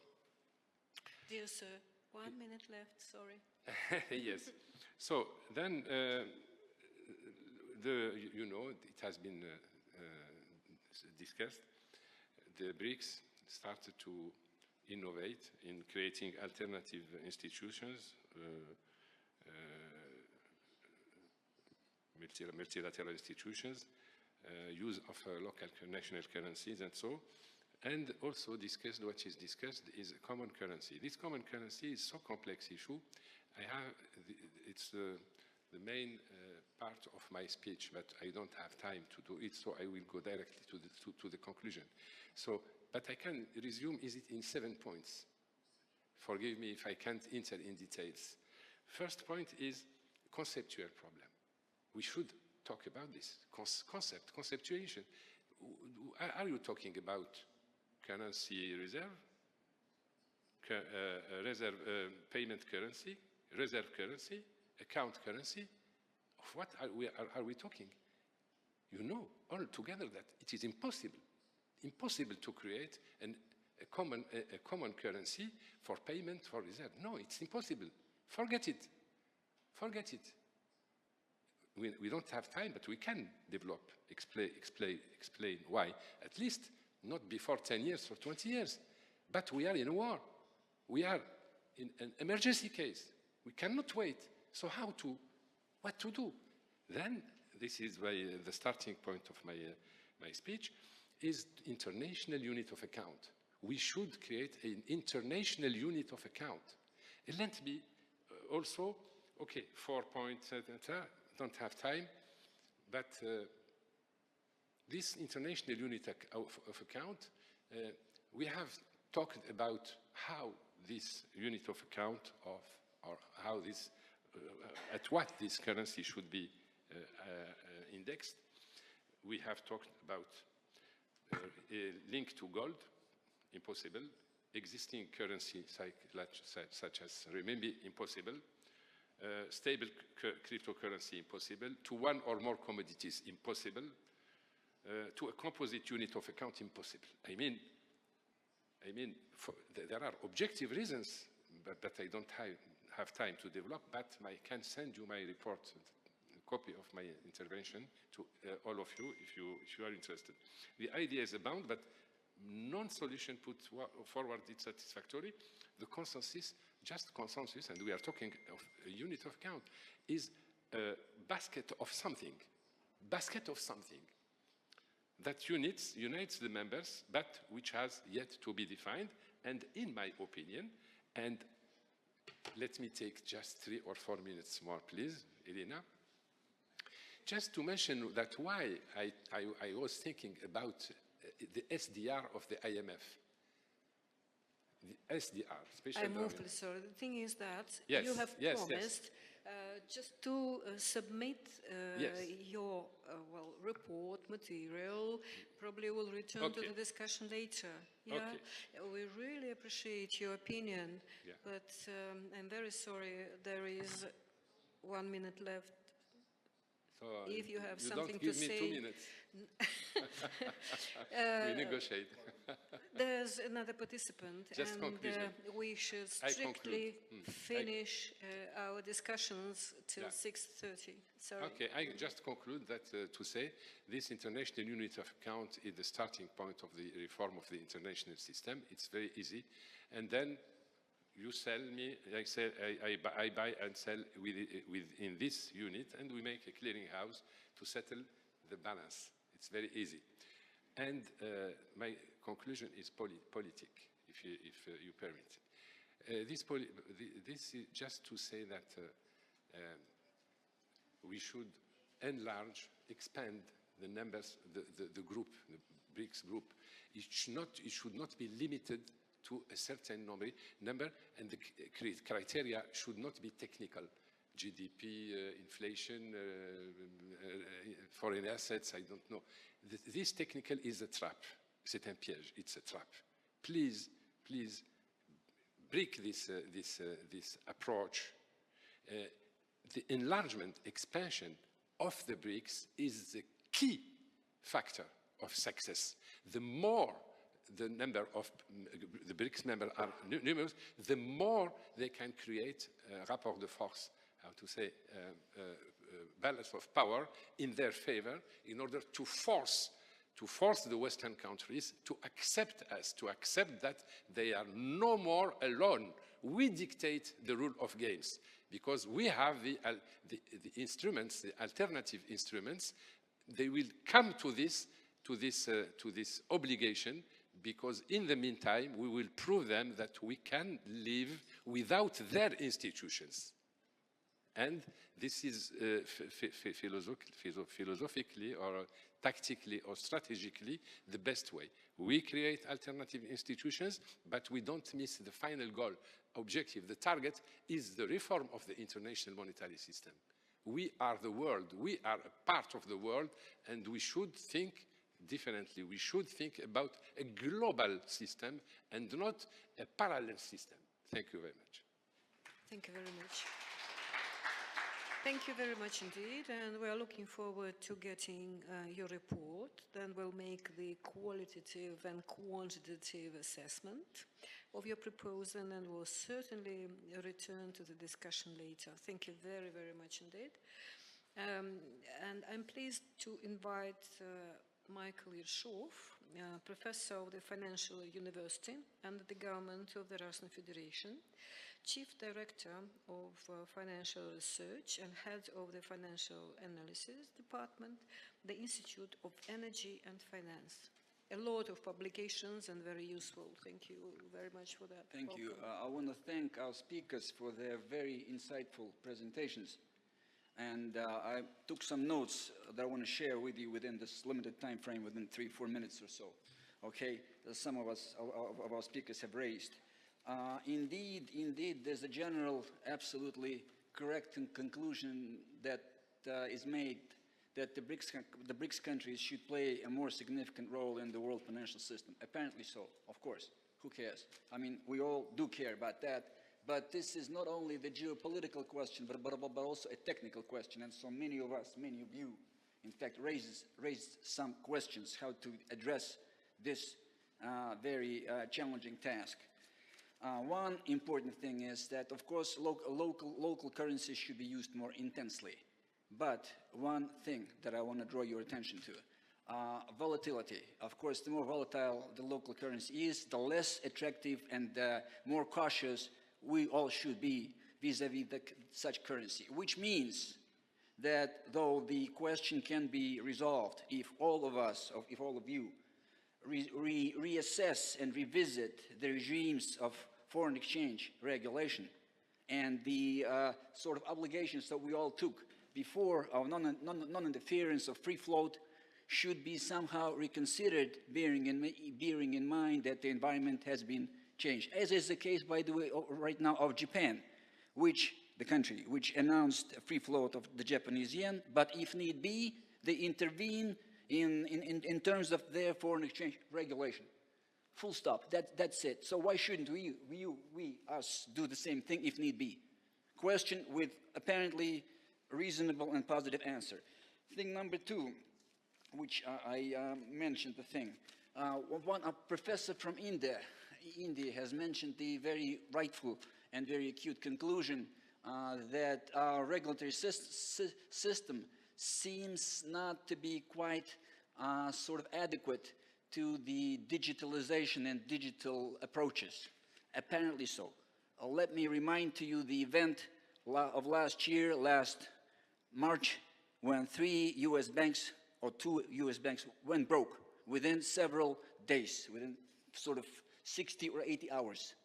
Dear sir, 1 minute left, sorry. Yes. So then, it has been discussed. The BRICS started to innovate in creating alternative institutions, multilateral institutions, use of local national currencies and so. And also discussed, what is discussed is a common currency. This common currency is so complex issue. It's the main part of my speech, but I don't have time to do it, so I will go directly to the conclusion. So, but I can resume, is it in 7 points? Forgive me if I can't enter in details. First point is conceptual problem. We should talk about this, conceptualization. Are you talking about currency reserve, payment currency, reserve currency, account currency? Of what are we talking? You know all together that it is impossible to create a common currency for payment, for reserve. No, it's impossible. Forget it. Forget it. We don't have time, but we can develop, explain why. At least not before 10 years or 20 years. But we are in a war. We are in an emergency case. We cannot wait. So what to do? Then, this is the starting point of my speech, is international unit of account. We should create an international unit of account. And let me also, okay, 4 points, don't have time, but this international unit of account, we have talked about how this unit of account or how this, at what this currency should be indexed. We have talked about a link to gold, impossible. Existing currency such as renminbi, impossible. Stable cryptocurrency, impossible. To one or more commodities, impossible. To a composite unit of account, impossible. I mean, there are objective reasons, but I don't have time to develop, but I can send you my report, a copy of my intervention to all of you if you are interested. The idea is abound, but non-solution put forward is satisfactory. The consensus, just consensus, and we are talking of a unit of account, is a basket of something that unites the members, but which has yet to be defined. And in my opinion, and let me take just 3 or 4 minutes more, please, Elena. Just to mention that why I was thinking about the SDR of the IMF. The SDR, special. I'm awfully sorry. The thing is that Yes, you have yes, promised just to submit Yes. your well, report material. Probably we'll return to Okay. the discussion later. Yeah, Okay. we really appreciate your opinion, Yeah. but I'm very sorry. There is 1 minute left. So If you have you something don't give to me say, 2 minutes. We negotiate. there's another participant, Just and conclusion. we should I strictly conclude. finish our discussions till Yeah. 6:30. Sorry. Okay, I just conclude that to say this international unit of account is the starting point of the reform of the international system. It's very easy. And then you sell me, I buy and sell within this unit, and we make a clearinghouse to settle the balance. It's very easy. And my conclusion is politic, if you permit. This is just to say that we should enlarge, expand the numbers, the group, the BRICS group. It should not be limited to a certain number, and the criteria should not be technical. GDP, inflation, foreign assets, I don't know. This technical is a trap. C'est un piège, it's a trap. Please break this approach. The enlargement, expansion of the BRICS is the key factor of success. The more the number of the BRICS members are numerous, the more they can create rapport de force, how to say, balance of power in their favor in order to force the Western countries to accept us, to accept that they are no more alone. We dictate the rule of games because we have the instruments, the alternative instruments. They will come to this obligation because in the meantime, we will prove them that we can live without their institutions. And this is philosophically or tactically or strategically the best way. We create alternative institutions, but we don't miss the final goal, objective. The target is the reform of the international monetary system. We are the world. We are a part of the world, and we should think differently. We should think about a global system and not a parallel system. Thank you very much. Thank you very much. Thank you very much indeed, and we are looking forward to getting your report. Then we'll make the qualitative and quantitative assessment of your proposal, and we'll certainly return to the discussion later. Thank you very, very much indeed. And I'm pleased to invite Michael Yershov, Professor of the Financial University under the government of the Russian Federation, Chief Director of Financial Research and Head of the Financial Analysis Department, the Institute of Energy and Finance. A lot of publications and very useful. Thank you very much for that. Thank you. I want to thank our speakers for their very insightful presentations. And I took some notes that I want to share with you within this limited time frame, within 3-4 minutes or so. Okay, that some of our speakers have raised. Indeed, there's a general, absolutely correct conclusion that is made that the BRICS countries should play a more significant role in the world financial system. Apparently so, of course. Who cares? I mean, we all do care about that. But this is not only the geopolitical question, but also a technical question. And so many of us, many of you, in fact, raised some questions how to address this very challenging task. One important thing is that, of course, local currencies should be used more intensely. But one thing that I want to draw your attention to, volatility. Of course, the more volatile the local currency is, the less attractive and more cautious we all should be vis-a-vis such currency, which means that though the question can be resolved if all of us, if all of you, reassess and revisit the regimes of foreign exchange regulation and the sort of obligations that we all took before our non-interference of free float should be somehow reconsidered, bearing in mind that the environment has been changed, as is the case, by the way, right now of Japan, the country which announced a free float of the Japanese yen, but if need be, they intervene in terms of their foreign exchange regulation. Full stop. That's it. So why shouldn't us, do the same thing if need be? Question with apparently reasonable and positive answer. Thing number two, which I mentioned the thing. A professor from India has mentioned the very rightful and very acute conclusion that our regulatory system seems not to be quite sort of adequate to the digitalization and digital approaches. Apparently so. Let me remind to you the event of last year, last March, when 3 US banks, or 2 US banks, went broke within several days, within sort of 60 or 80 hours.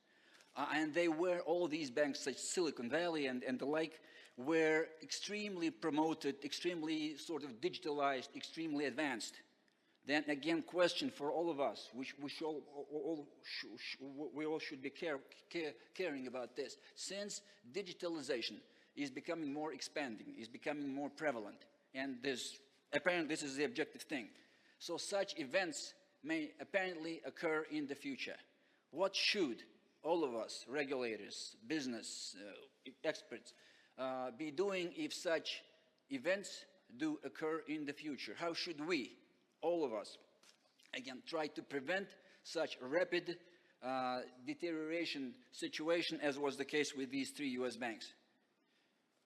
And they were, all these banks, such Silicon Valley and the like, were extremely promoted, extremely sort of digitalized, extremely advanced. Then again, question for all of us, which we all should be caring about this. Since digitalization is becoming more expanding, is becoming more prevalent, and apparently this is the objective thing. So such events may apparently occur in the future. What should all of us, regulators, business experts, be doing if such events do occur in the future? How should we, all of us, again, try to prevent such rapid deterioration situation as was the case with these 3 US banks?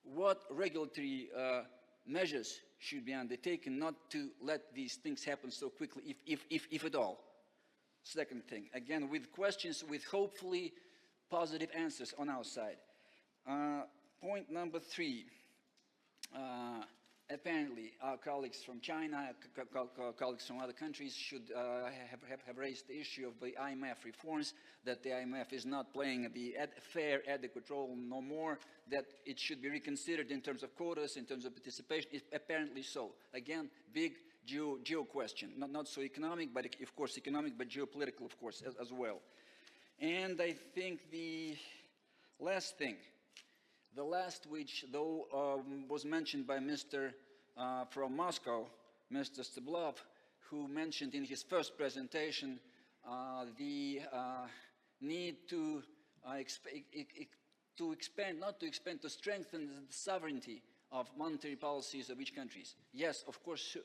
What regulatory measures should be undertaken not to let these things happen so quickly, if at all? Second thing, again, with questions, with hopefully positive answers on our side. Point number 3. Apparently, our colleagues from China, colleagues from other countries should have raised the issue of the IMF reforms, that the IMF is not playing the fair, adequate role no more, that it should be reconsidered in terms of quotas, in terms of participation. It's apparently so. Again, big geo question, not so economic, but of course economic, but geopolitical, of course, as well. And I think the last thing, the last, which though was mentioned by Mr. From Moscow, Mr. Steblov, who mentioned in his first presentation the need to to strengthen the sovereignty of monetary policies of each countries. Yes, of course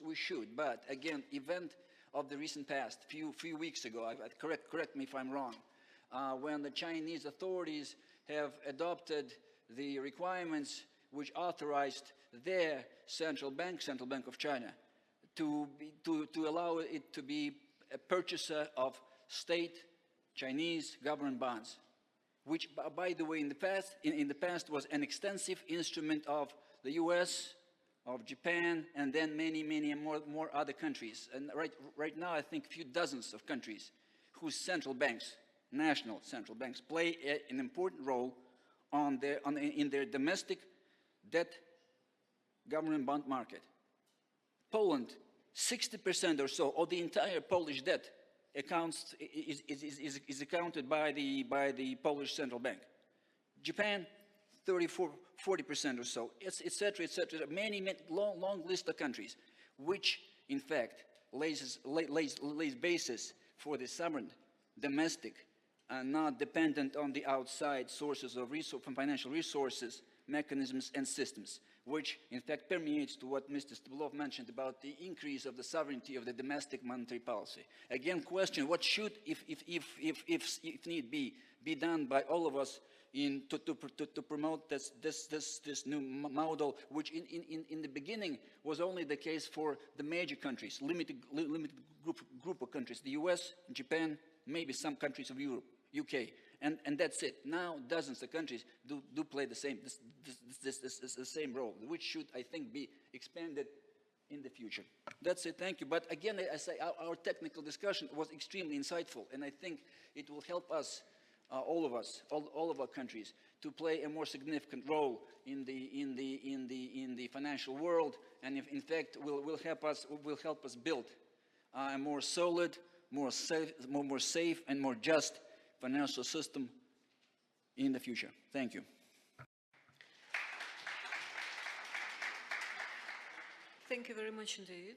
we should. But again, event of the recent past, few weeks ago, correct me if I'm wrong, when the Chinese authorities have adopted the requirements which authorized their central bank of China, to allow it to be a purchaser of state Chinese government bonds, which, by the way, in the past was an extensive instrument of the U.S., of Japan, and then many more other countries. And right now, I think a few dozens of countries whose central banks, national central banks, play an important role in their domestic debt government bond market. Poland, 60% or so of the entire Polish debt is accounted by the Polish central bank. Japan, 40% or so, etc., many long list of countries, which in fact lays basis for the sovereign, domestic, and not dependent on the outside sources of financial resources, mechanisms, and systems, which in fact permeates to what Mr. Steblov mentioned about the increase of the sovereignty of the domestic monetary policy. Again, question: what should, if need be done by all of us to promote this new model, which in the beginning was only the case for the major countries, limited group of countries, the US, Japan, maybe some countries of Europe, UK, and that's it. Now dozens of countries do play the same role, which should, I think, be expanded in the future. That's it, thank you. But again, I say our technical discussion was extremely insightful, and I think it will help us all of us, all of our countries, to play a more significant role in the financial world, and in fact will help us build a more solid, more safe and more just financial system in the future. Thank you. Thank you very much indeed.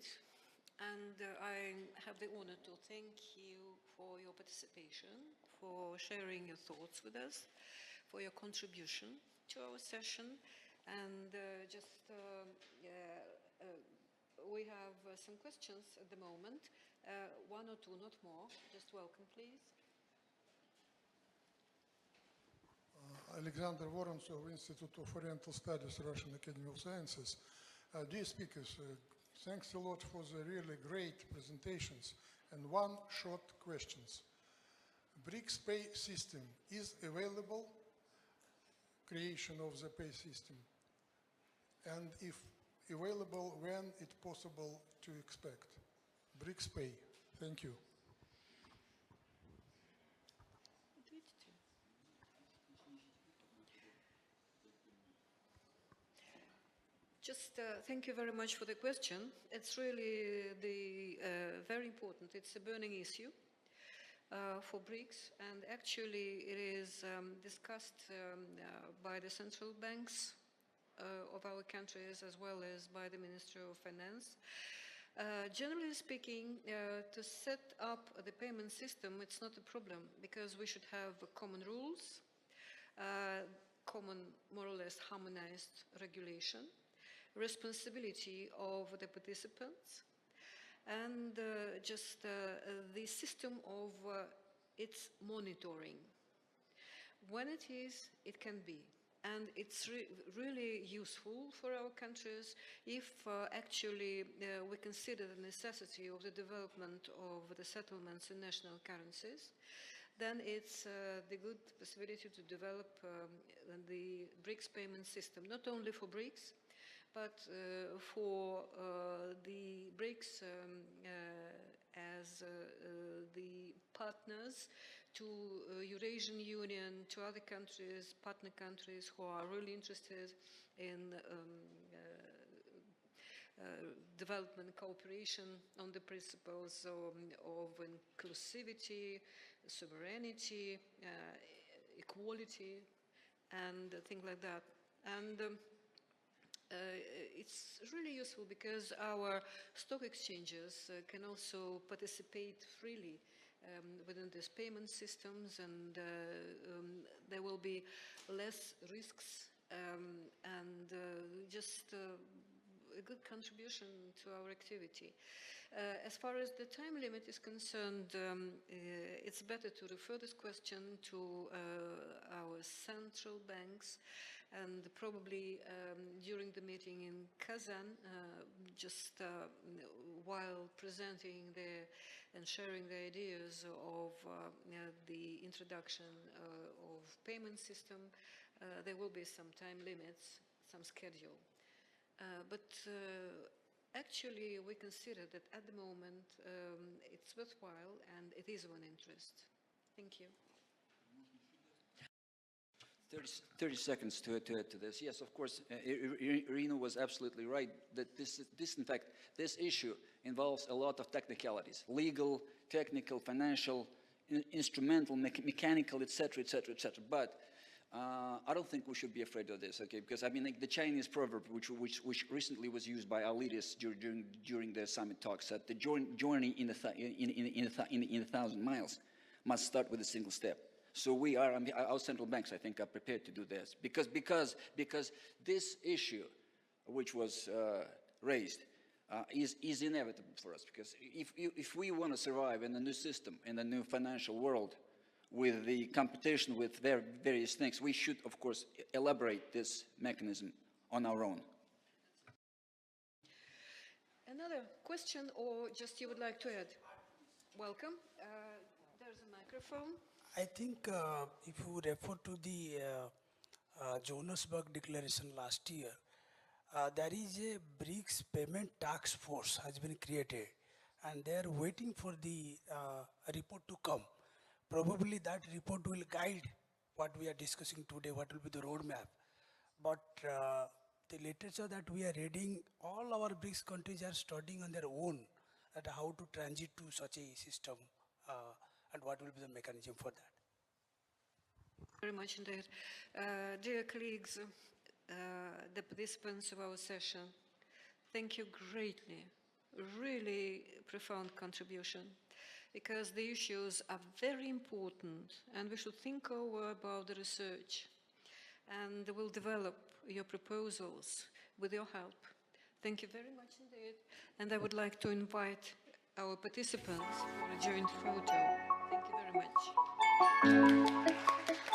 And I have the honor to thank you for your participation, for sharing your thoughts with us, for your contribution to our session. And we have some questions at the moment, one or two, not more. Just welcome, please. Alexander Vorontsov, Institute of Oriental Studies, Russian Academy of Sciences. Dear speakers, thanks a lot for the really great presentations. And one short questions. BRICS pay system is available, creation of the pay system? And if available, when it's possible to expect? BRICS pay. Thank you. Just thank you very much for the question. It's really very important. It's a burning issue for BRICS, and actually it is discussed by the central banks of our countries as well as by the Ministry of Finance. Generally speaking, to set up the payment system, it's not a problem because we should have common rules, common, more or less harmonized regulation, responsibility of the participants, and just the system of its monitoring. When it is, it can be. And it's really useful for our countries if actually we consider the necessity of the development of the settlements in national currencies. Then it's the good possibility to develop the BRICS payment system, not only for BRICS, but for the BRICS as the partners to Eurasian Union, to other countries, partner countries who are really interested in development cooperation on the principles of inclusivity, sovereignty, equality, and things like that. And it's really useful because our stock exchanges can also participate freely within these payment systems, and there will be less risks and just a good contribution to our activity. As far as the time limit is concerned, it's better to refer this question to our central banks, and probably during the meeting in Kazan, just while presenting and sharing the ideas of the introduction of payment system, there will be some time limits, some schedule. But actually, we consider that at the moment it's worthwhile and it is of an interest. Thank you. 30 seconds to add to this. Yes, of course, Irina was absolutely right that in fact, this issue involves a lot of technicalities: legal, technical, financial, instrumental, mechanical, etc., etc., etc. But I don't think we should be afraid of this, okay? Because I mean, like the Chinese proverb, which recently was used by our leaders during the summit talks, that the journey in a thousand miles must start with a single step. So we are, our central banks, I think, are prepared to do this because this issue, which was raised, is inevitable for us. Because if we want to survive in a new system, in a new financial world, with the competition with various things, we should, of course, elaborate this mechanism on our own. Another question, or just you would like to add? Welcome. There's a microphone. I think if you refer to the Johannesburg Declaration last year, there is a BRICS Payment Task Force has been created, and they are waiting for the report to come. probably that report will guide what we are discussing today, what will be the roadmap. But the literature that we are reading, all our BRICS countries are studying on their own at how to transit to such a system and what will be the mechanism for that. Very much indeed. Dear colleagues, the participants of our session, thank you greatly. Really profound contribution, because the issues are very important and we should think over about the research, and we'll develop your proposals with your help. Thank you very much indeed. And I would like to invite our participants for a joint photo. Thank you very much.